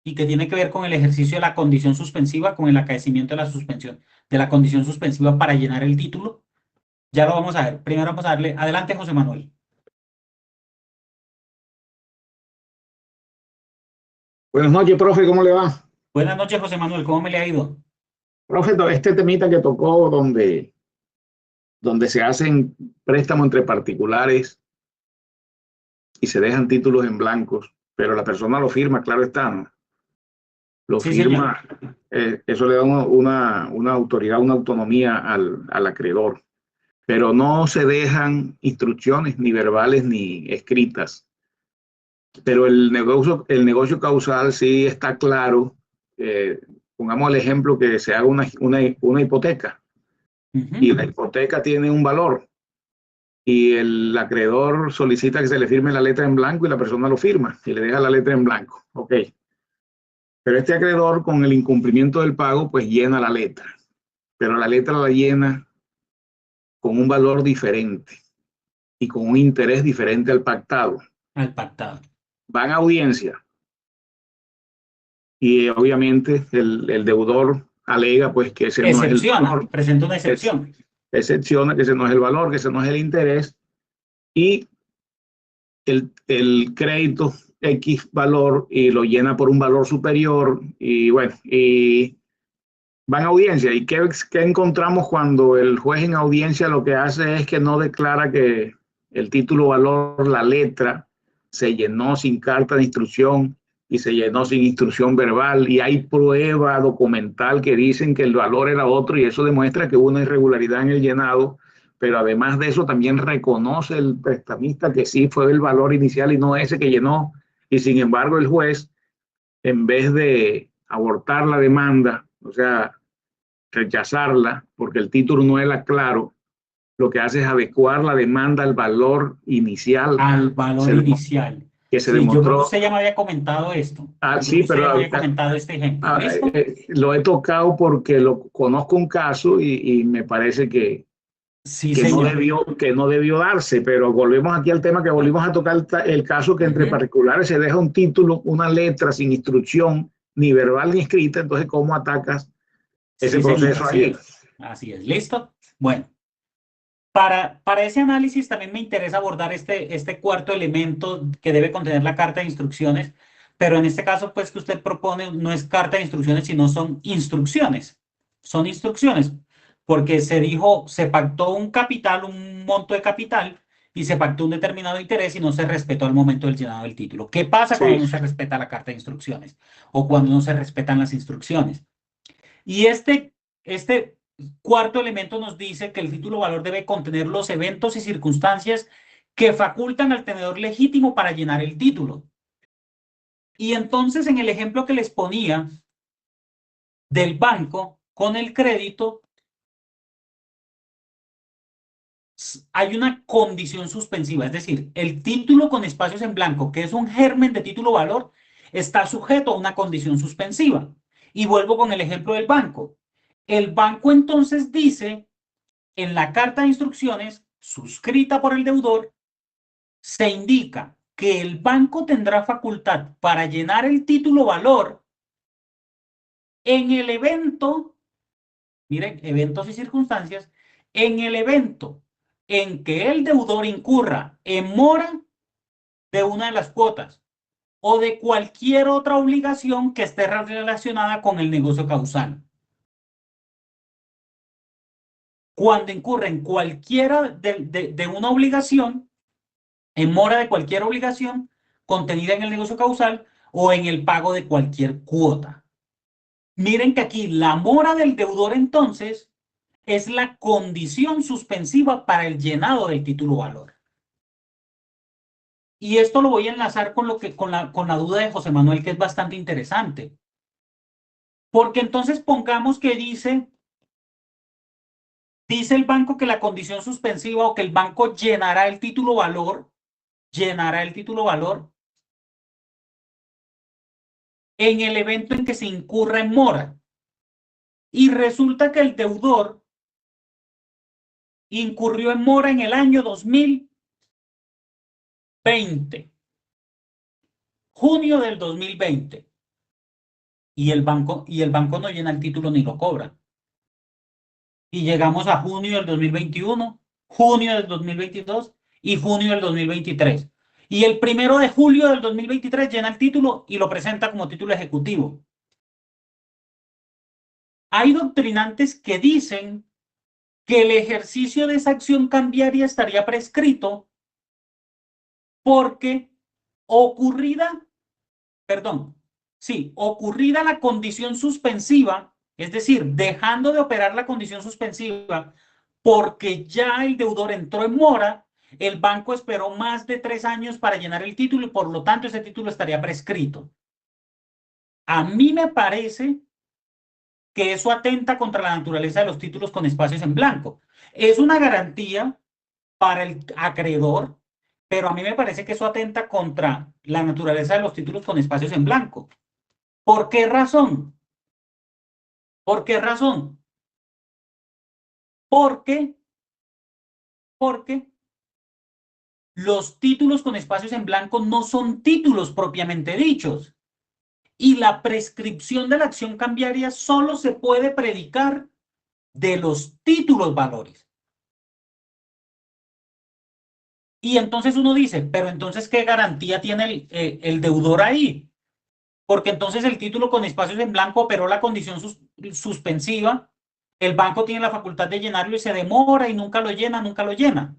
y que tiene que ver con el ejercicio de la condición suspensiva, con el acaecimiento de la suspensión, de la condición suspensiva para llenar el título. Ya lo vamos a ver. Primero vamos a darle. Adelante, José Manuel. Buenas noches, profe, ¿cómo le va? Buenas noches, José Manuel, ¿cómo me le ha ido? Profe, este temita que tocó donde se hacen préstamos entre particulares y se dejan títulos en blancos, pero la persona lo firma, claro está, ¿no? Lo Sí, señor. firma, eso le da una autoridad, una autonomía al acreedor, pero no se dejan instrucciones ni verbales ni escritas. Pero el negocio causal sí está claro. Pongamos el ejemplo que se haga una hipoteca y la hipoteca tiene un valor y el acreedor solicita que se le firme la letra en blanco y la persona lo firma y le deja la letra en blanco. Ok. Pero este acreedor con el incumplimiento del pago pues llena la letra, pero la letra la llena con un valor diferente y con un interés diferente al pactado. Al pactado. Van a audiencia y obviamente el deudor alega pues que ese no es el valor. Presenta una excepción. Excepciona que ese no es el valor, que ese no es el interés y el crédito X valor y lo llena por un valor superior y bueno, y van a audiencia. ¿Y qué encontramos cuando el juez en audiencia lo que hace es que no declara que el título valor, la letra, se llenó sin carta de instrucción y se llenó sin instrucción verbal y hay prueba documental que dicen que el valor era otro y eso demuestra que hubo una irregularidad en el llenado, pero además de eso también reconoce el prestamista que sí fue el valor inicial y no ese que llenó y sin embargo el juez, en vez de abortar la demanda, o sea, rechazarla porque el título no era claro, lo que hace es adecuar la demanda al valor inicial. Al valor inicial. Que se Sí, demostró. yo creo que usted ya me había comentado esto. Sí, pero ya me había comentado este ejemplo. ¿Listo? Lo he tocado porque lo conozco un caso y me parece que, sí, que no debió darse, pero volvemos aquí al tema que volvimos a tocar el caso que entre particulares se deja un título, una letra sin instrucción, ni verbal ni escrita, entonces ¿cómo atacas ese proceso ahí? Así es, ¿listo? Bueno, para ese análisis también me interesa abordar este cuarto elemento que debe contener la carta de instrucciones, pero en este caso, pues, que usted propone no es carta de instrucciones, sino son instrucciones. Son instrucciones, porque se pactó un capital, un monto de capital, y se pactó un determinado interés y no se respetó al momento del llenado del título. ¿Qué pasa cuando no se respeta la carta de instrucciones? O cuando no se respetan las instrucciones. Y este cuarto elemento nos dice que el título valor debe contener los eventos y circunstancias que facultan al tenedor legítimo para llenar el título. Y entonces, en el ejemplo que les ponía del banco con el crédito, hay una condición suspensiva, es decir, el título con espacios en blanco, que es un germen de título valor, está sujeto a una condición suspensiva. Y vuelvo con el ejemplo del banco. El banco entonces dice en la carta de instrucciones suscrita por el deudor, se indica que el banco tendrá facultad para llenar el título valor en el evento, miren, eventos y circunstancias, en el evento en que el deudor incurra en mora de una de las cuotas o de cualquier otra obligación que esté relacionada con el negocio causal. Cuando incurre en cualquiera de una obligación, en mora de cualquier obligación contenida en el negocio causal o en el pago de cualquier cuota. Miren que aquí la mora del deudor entonces es la condición suspensiva para el llenado del título valor. Y esto lo voy a enlazar con la duda de José Manuel, que es bastante interesante. Porque entonces pongamos que dice el banco que la condición suspensiva o que el banco llenará el título valor en el evento en que se incurra en mora. Y resulta que el deudor incurrió en mora en el año 2020, junio del 2020. Y el banco no llena el título ni lo cobra. Y llegamos a junio del 2021, junio del 2022 y junio del 2023. Y el 1 de julio del 2023 llena el título y lo presenta como título ejecutivo. Hay doctrinantes que dicen que el ejercicio de esa acción cambiaria estaría prescrito porque ocurrida la condición suspensiva, es decir, dejando de operar la condición suspensiva porque ya el deudor entró en mora, el banco esperó más de 3 años para llenar el título y por lo tanto ese título estaría prescrito. A mí me parece que eso atenta contra la naturaleza de los títulos con espacios en blanco. Es una garantía para el acreedor, pero a mí me parece que eso atenta contra la naturaleza de los títulos con espacios en blanco. ¿Por qué razón? ¿Por qué razón? Porque los títulos con espacios en blanco no son títulos propiamente dichos. Y la prescripción de la acción cambiaria solo se puede predicar de los títulos valores. Y entonces uno dice, pero entonces, ¿qué garantía tiene el deudor ahí? Porque entonces el título con espacios en blanco operó la condición suspensiva, el banco tiene la facultad de llenarlo y se demora y nunca lo llena, nunca lo llena.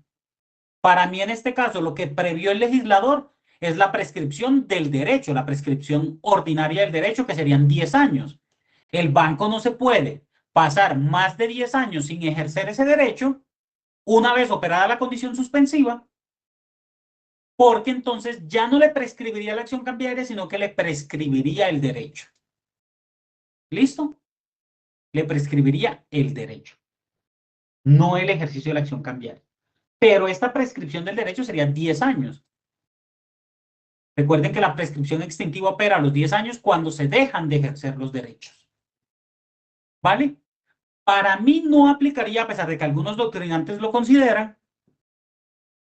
Para mí en este caso lo que previó el legislador es la prescripción del derecho, la prescripción ordinaria del derecho, que serían 10 años. El banco no se puede pasar más de 10 años sin ejercer ese derecho una vez operada la condición suspensiva, porque entonces ya no le prescribiría la acción cambiaria, sino que le prescribiría el derecho. ¿Listo? Le prescribiría el derecho, no el ejercicio de la acción cambiaria. Pero esta prescripción del derecho sería 10 años. Recuerden que la prescripción extintiva opera a los 10 años cuando se dejan de ejercer los derechos. ¿Vale? Para mí no aplicaría, a pesar de que algunos doctrinantes lo consideran,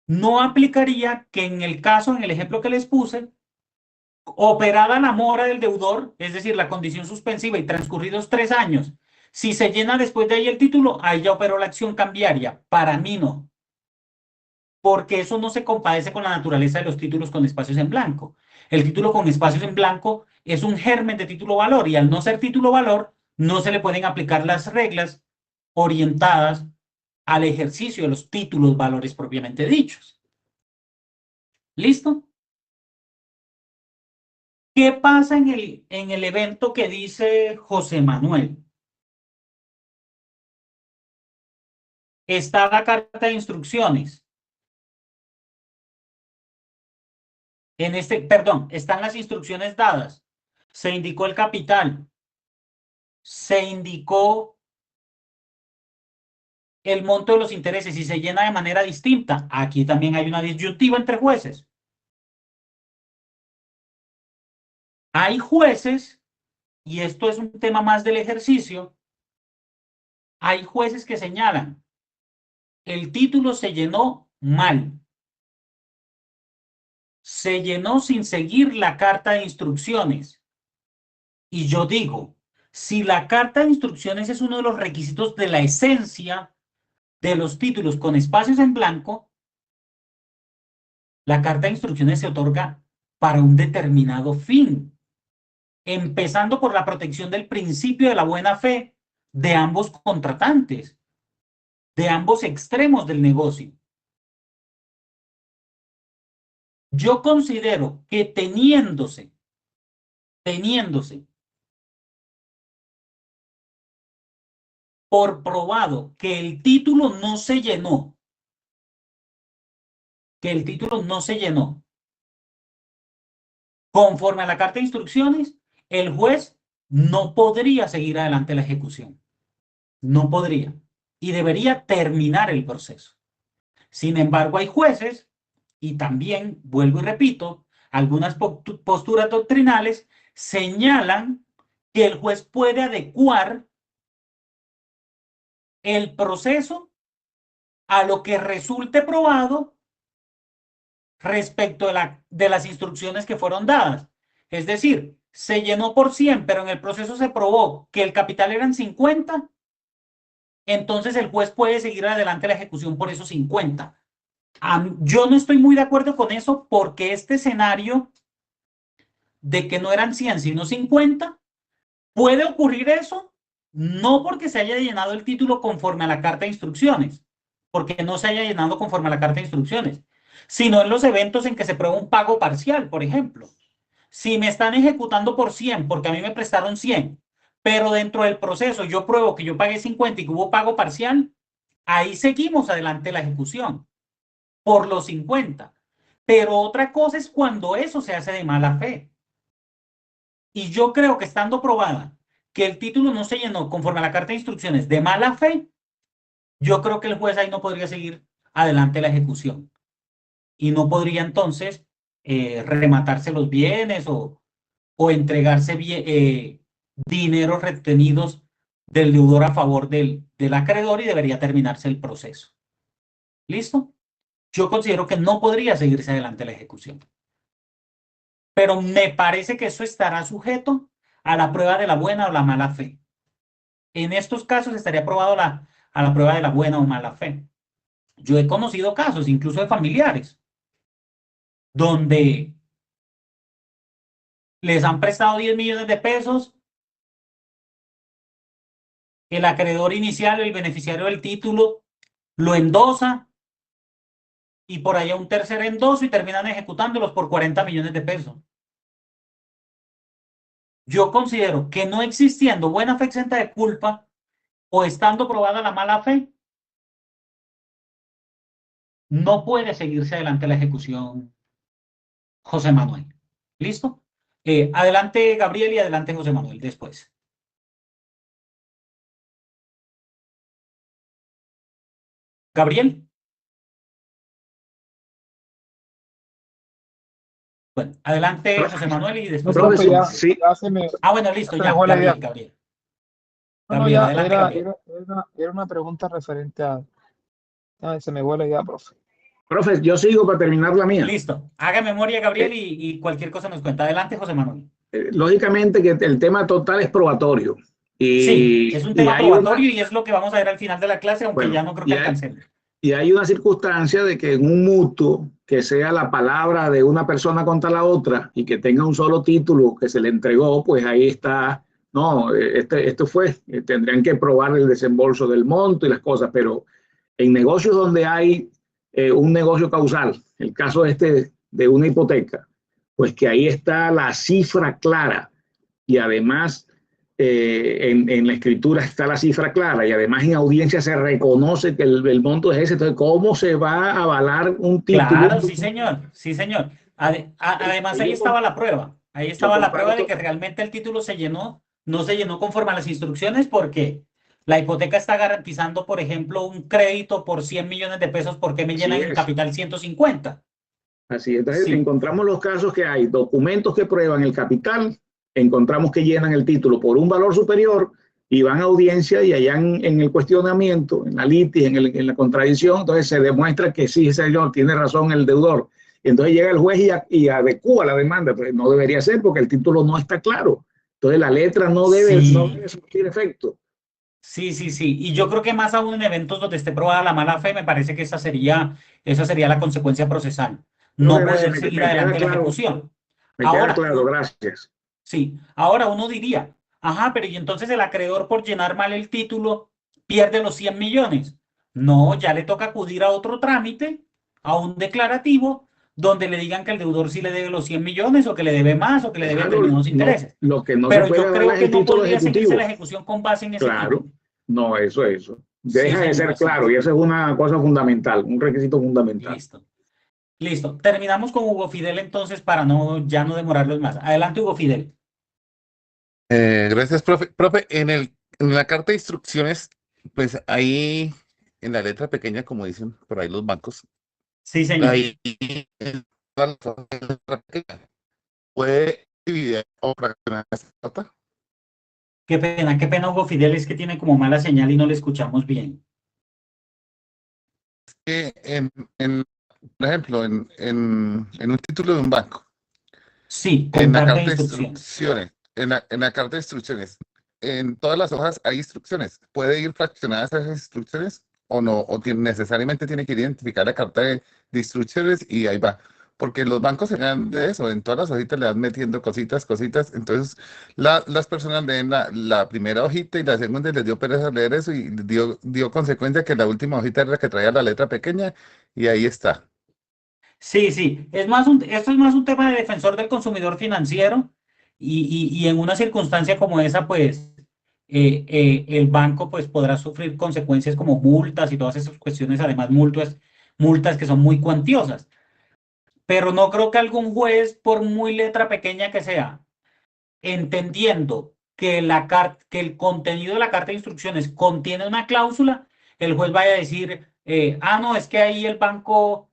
no aplicaría que en el caso, en el ejemplo que les puse, operada la mora del deudor, es decir, la condición suspensiva y transcurridos 3 años, si se llena después de ahí el título, ahí ya operó la acción cambiaria. Para mí no. Porque eso no se compadece con la naturaleza de los títulos con espacios en blanco. El título con espacios en blanco es un germen de título valor y al no ser título valor, no se le pueden aplicar las reglas orientadas al ejercicio de los títulos valores propiamente dichos. ¿Listo? ¿Qué pasa en el evento que dice José Manuel? Está la carta de instrucciones. Están las instrucciones dadas. Se indicó el capital. Se indicó el monto de los intereses y se llena de manera distinta. Aquí también hay una disyuntiva entre jueces. Hay jueces, y esto es un tema más del ejercicio, hay jueces que señalan, el título se llenó mal. Se llenó sin seguir la carta de instrucciones. Y yo digo, si la carta de instrucciones es uno de los requisitos de la esencia de los títulos con espacios en blanco, la carta de instrucciones se otorga para un determinado fin, empezando por la protección del principio de la buena fe de ambos contratantes, de ambos extremos del negocio. Yo considero que teniéndose por probado que el título no se llenó, conforme a la carta de instrucciones, el juez no podría seguir adelante la ejecución. No podría. Y debería terminar el proceso. Sin embargo, hay jueces, y también, vuelvo y repito, algunas posturas doctrinales señalan que el juez puede adecuar el proceso a lo que resulte probado respecto de las instrucciones que fueron dadas. Es decir, se llenó por 100, pero en el proceso se probó que el capital eran 50, entonces el juez puede seguir adelante la ejecución por esos 50. Yo no estoy muy de acuerdo con eso porque este escenario de que no eran 100 sino 50, puede ocurrir eso no porque se haya llenado el título conforme a la carta de instrucciones, porque no se haya llenado conforme a la carta de instrucciones, sino en los eventos en que se prueba un pago parcial, por ejemplo. Si me están ejecutando por 100, porque a mí me prestaron 100, pero dentro del proceso yo pruebo que yo pagué 50 y que hubo pago parcial, ahí seguimos adelante la ejecución por los 50. Pero otra cosa es cuando eso se hace de mala fe. Y yo creo que estando probada que el título no se llenó conforme a la carta de instrucciones de mala fe, yo creo que el juez ahí no podría seguir adelante la ejecución. Y no podría entonces rematarse los bienes o entregarse dineros retenidos del deudor a favor del acreedor y debería terminarse el proceso. ¿Listo? Yo considero que no podría seguirse adelante la ejecución. Pero me parece que eso estará sujeto a la prueba de la buena o la mala fe. En estos casos estaría aprobado a la prueba de la buena o mala fe. Yo he conocido casos, incluso de familiares, donde les han prestado 10 millones de pesos, el acreedor inicial, el beneficiario del título, lo endosa y por allá un tercer endoso y terminan ejecutándolos por 40 millones de pesos. Yo considero que no existiendo buena fe exenta de culpa o estando probada la mala fe, no puede seguirse adelante la ejecución, José Manuel. ¿Listo? Adelante Gabriel y adelante José Manuel después. Gabriel. Bueno, adelante José Manuel y después. No, profe, ya, sí. ya se me... Bueno, listo, se ya, me fue la idea. Gabriel. No, Gabriel, ya adelante, Gabriel. era una pregunta referente a... se me fue la idea, profe. Profe, yo sigo para terminar la mía. Listo. Haga memoria, Gabriel, y cualquier cosa nos cuenta. Adelante, José Manuel. Lógicamente que el tema total es probatorio. Sí, es un tema hay probatorio y es lo que vamos a ver al final de la clase, aunque Bueno, ya no creo que alcancemos. Y hay una circunstancia de que en un mutuo que sea la palabra de una persona contra la otra y que tenga un solo título que se le entregó, pues ahí está, no, esto fue, tendrían que probar el desembolso del monto y las cosas, pero en negocios donde hay un negocio causal, el caso de una hipoteca, pues que ahí está la cifra clara y además en la escritura está la cifra clara y además en audiencia se reconoce que el monto es ese. Entonces, ¿cómo se va a avalar un título? Claro, sí, señor. Sí, señor. Además, ahí estaba la prueba. Ahí estaba la prueba de que realmente el título se llenó, no se llenó conforme a las instrucciones porque la hipoteca está garantizando, por ejemplo, un crédito por 100 millones de pesos. ¿Por qué me llenan el capital 150? Así es. Entonces, encontramos los casos que hay documentos que prueban el capital, encontramos que llenan el título por un valor superior y van a audiencia y allá en el cuestionamiento, en la litis, en la contradicción, entonces se demuestra que sí, señor, tiene razón el deudor. Y entonces llega el juez y adecúa la demanda, pero no debería ser porque el título no está claro. Entonces la letra no debe surtir efecto. Sí. Y yo creo que más aún en eventos donde esté probada la mala fe, me parece que esa sería la consecuencia procesal. No poder seguir adelante la ejecución. Me queda claro, gracias. Sí, ahora uno diría, ajá, pero y entonces el acreedor por llenar mal el título pierde los 100 millones. No, ya le toca acudir a otro trámite, a un declarativo, donde le digan que el deudor sí le debe los 100 millones o que le debe más o que le debe determinados intereses. Lo que no pero se puede yo creo que no podría ejecutivo. seguirse la ejecución con base en ese título. No, eso. Deja de ser claro y eso es una cosa fundamental, un requisito fundamental. Listo. Terminamos con Hugo Fidel entonces para ya no demorarlos más. Adelante, Hugo Fidel. Gracias, profe. Profe, en la carta de instrucciones, pues ahí en la letra pequeña, como dicen por ahí los bancos, sí, señor. Ahí puede dividir o fraccionar esta carta. Qué pena, Hugo Fidel, es que tiene como mala señal y no le escuchamos bien. Por ejemplo, en un título de un banco. Sí, en la carta de instrucciones. En la carta de instrucciones. En todas las hojas hay instrucciones. ¿Puede ir fraccionadas esas instrucciones o no? ¿O necesariamente tiene que identificar la carta de instrucciones y ahí va? porque los bancos se dan de eso, en todas las hojitas le van metiendo cositas, cositas, entonces las personas leen la primera hojita y la segunda y les dio pereza leer eso y dio consecuencia que la última hojita era la que traía la letra pequeña y ahí está. Sí, sí, esto es más un tema de defensor del consumidor financiero y en una circunstancia como esa, pues el banco pues podrá sufrir consecuencias como multas y todas esas cuestiones, además multas que son muy cuantiosas. Pero no creo que algún juez, por muy letra pequeña que sea, entendiendo que que el contenido de la carta de instrucciones contiene una cláusula, el juez vaya a decir, no, es que ahí el banco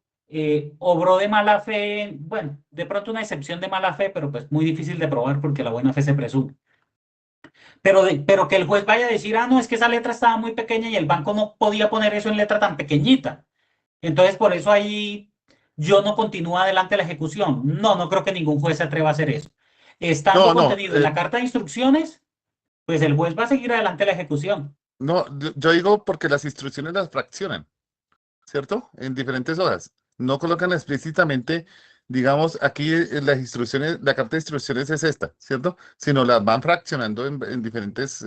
obró de mala fe, bueno, de pronto una excepción de mala fe, pero pues muy difícil de probar porque la buena fe se presume. Pero que el juez vaya a decir, no, es que esa letra estaba muy pequeña y el banco no podía poner eso en letra tan pequeñita. Entonces, por eso ahí yo no continúo adelante la ejecución. No, no creo que ningún juez se atreva a hacer eso. Estando No, no, contenido en la carta de instrucciones, pues el juez va a seguir adelante la ejecución. no, yo digo porque las instrucciones las fraccionan, ¿cierto? En diferentes hojas. No colocan explícitamente, digamos, aquí las instrucciones, la carta de instrucciones es esta, ¿cierto? Sino las van fraccionando en diferentes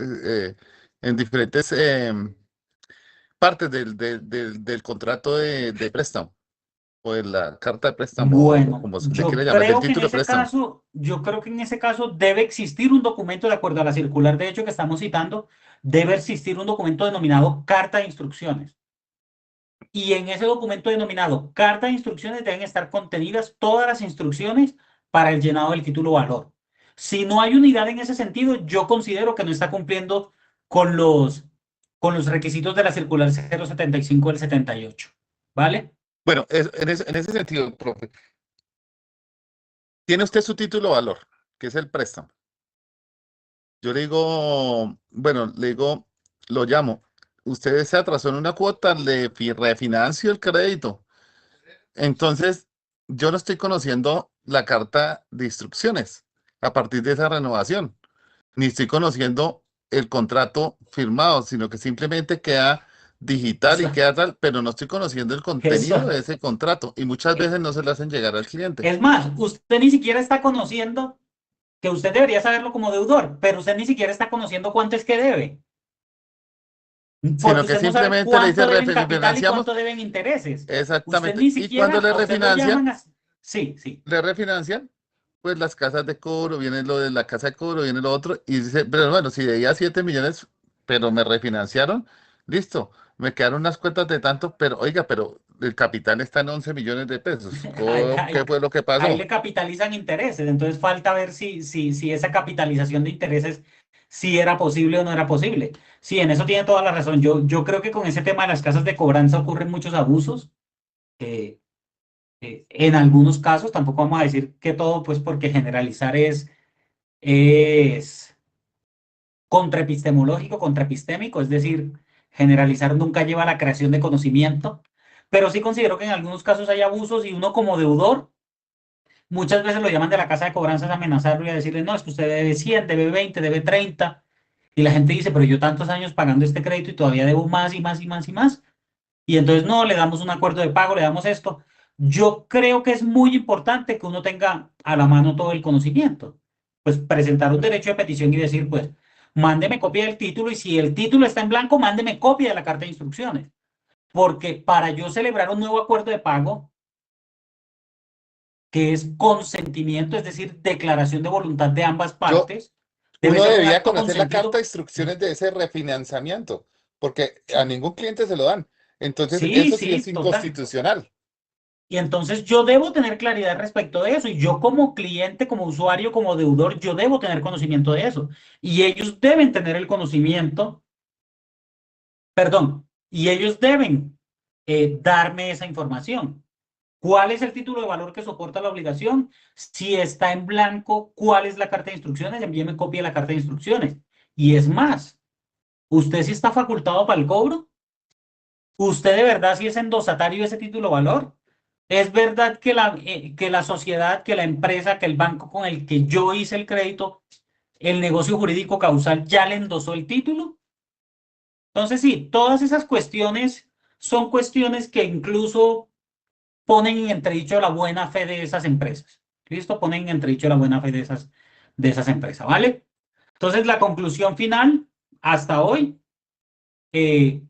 partes del contrato de préstamo o de la carta de préstamo o Bueno, como se le quiera llamar, del título de préstamo. yo creo que en ese caso debe existir un documento de acuerdo a la circular, de hecho, que estamos citando, debe existir un documento denominado carta de instrucciones. Y en ese documento denominado carta de instrucciones deben estar contenidas todas las instrucciones para el llenado del título valor. Si no hay unidad en ese sentido, yo considero que no está cumpliendo con los requisitos de la circular 075 del 78. ¿Vale? Bueno, en ese sentido, profe, tiene usted su título valor, que es el préstamo. Yo le digo, bueno, le digo, lo llamo. Usted se atrasó en una cuota, le refinancio el crédito. Entonces, yo no estoy conociendo la carta de instrucciones a partir de esa renovación, ni estoy conociendo el contrato firmado, sino que simplemente queda digital y Eso, queda tal, pero no estoy conociendo el contenido eso. de ese contrato y muchas eh, veces no se lo hacen llegar al cliente, Es más, usted ni siquiera está conociendo, que usted debería saberlo como deudor, pero usted ni siquiera está conociendo cuánto es que debe, sino porque que usted no sabe simplemente le dice cuánto deben capital y refinanciamos cuánto deben intereses. Usted exactamente. ni Y cuando siquiera, le a usted lo llaman refinancian, a... Sí, sí. pues las casas de cobro, viene lo de la casa de cobro, viene lo otro, y dice, pero bueno, si debía 7 millones, pero me refinanciaron, listo, me quedaron unas cuentas de tanto, pero oiga, pero el capital está en 11 millones de pesos. Ahí, ¿Qué fue lo que ahí pasó? le capitalizan intereses, entonces falta ver si esa capitalización de intereses si era posible o no era posible. Sí, en eso tiene toda la razón. Yo creo que con ese tema de las casas de cobranza ocurren muchos abusos. eh, en algunos casos, tampoco vamos a decir que todo, pues porque generalizar es contraepistemológico, contraepistémico, es decir, generalizar nunca lleva a la creación de conocimiento, pero sí considero que en algunos casos hay abusos y uno como deudor muchas veces lo llaman de la casa de cobranzas a amenazarlo y a decirle, no, es que usted debe 100, debe 20, debe 30, y la gente dice, pero yo tantos años pagando este crédito y todavía debo más y más y más y más. Y entonces no, le damos un acuerdo de pago, le damos esto. Yo creo que es muy importante que uno tenga a la mano todo el conocimiento. Pues presentar un derecho de petición y decir, pues, mándeme copia del título y si el título está en blanco, mándeme copia de la carta de instrucciones. Porque para yo celebrar un nuevo acuerdo de pago, que es consentimiento, es decir, declaración de voluntad de ambas Yo, partes, debe uno ser un debería acto conocer la carta de consentido. instrucciones de ese refinanciamiento, porque a ningún cliente se lo dan. Entonces, Sí, eso sí sí, es total. inconstitucional. Y entonces yo debo tener claridad respecto de eso. Y yo como cliente, como usuario, como deudor, yo debo tener conocimiento de eso. Y ellos deben tener el conocimiento, perdón, y ellos deben darme esa información. ¿Cuál es el título de valor que soporta la obligación? Si está en blanco, ¿cuál es la carta de instrucciones? Envíeme copia de la carta de instrucciones. Y es más, ¿usted sí está facultado para el cobro? ¿Usted de verdad sí es endosatario de ese título de valor? ¿Es verdad que la sociedad, que la empresa, que el banco con el que yo hice el crédito, el negocio jurídico causal, ya le endosó el título? Entonces, sí, todas esas cuestiones son cuestiones que incluso ponen en entredicho la buena fe de esas empresas. ¿Listo? Ponen en entredicho la buena fe de esas empresas, ¿vale? Entonces, la conclusión final, hasta hoy, el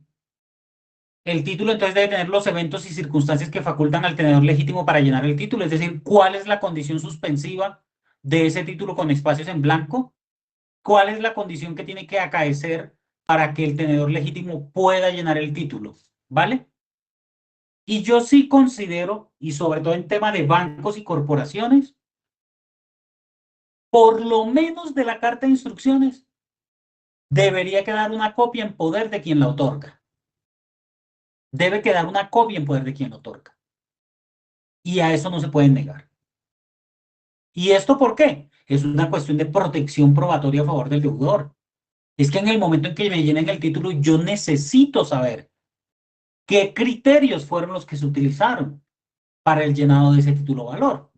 título entonces debe tener los eventos y circunstancias que facultan al tenedor legítimo para llenar el título, es decir, cuál es la condición suspensiva de ese título con espacios en blanco, cuál es la condición que tiene que acaecer para que el tenedor legítimo pueda llenar el título, ¿vale? Y yo sí considero, y sobre todo en tema de bancos y corporaciones, por lo menos de la carta de instrucciones, debería quedar una copia en poder de quien la otorga. Debe quedar una copia en poder de quien la otorga. Y a eso no se puede negar. ¿Y esto por qué? Es una cuestión de protección probatoria a favor del deudor. Es que en el momento en que me llenen el título, yo necesito saber qué criterios fueron los que se utilizaron para el llenado de ese título valor.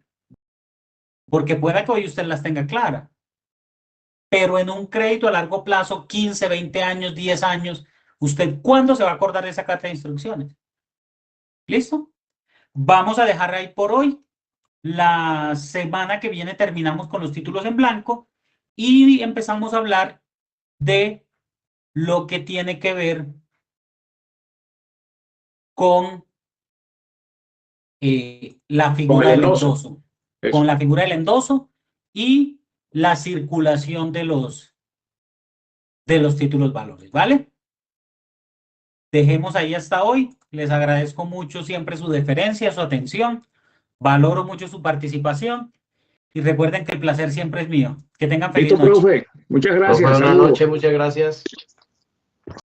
Porque pueda que hoy usted las tenga claras. Pero en un crédito a largo plazo, 15, 20 años, 10 años, ¿usted cuándo se va a acordar de esa carta de instrucciones? ¿Listo? Vamos a dejar ahí por hoy. La semana que viene terminamos con los títulos en blanco y empezamos a hablar de lo que tiene que ver con la figura del endoso. Con la figura del endoso y la circulación de los títulos valores, ¿vale? Dejemos ahí hasta hoy. Les agradezco mucho siempre su deferencia, su atención. Valoro mucho su participación. Y recuerden que el placer siempre es mío. Que tengan feliz Listo, noche. profe. Muchas gracias. Buenas Saludos. noches, muchas gracias.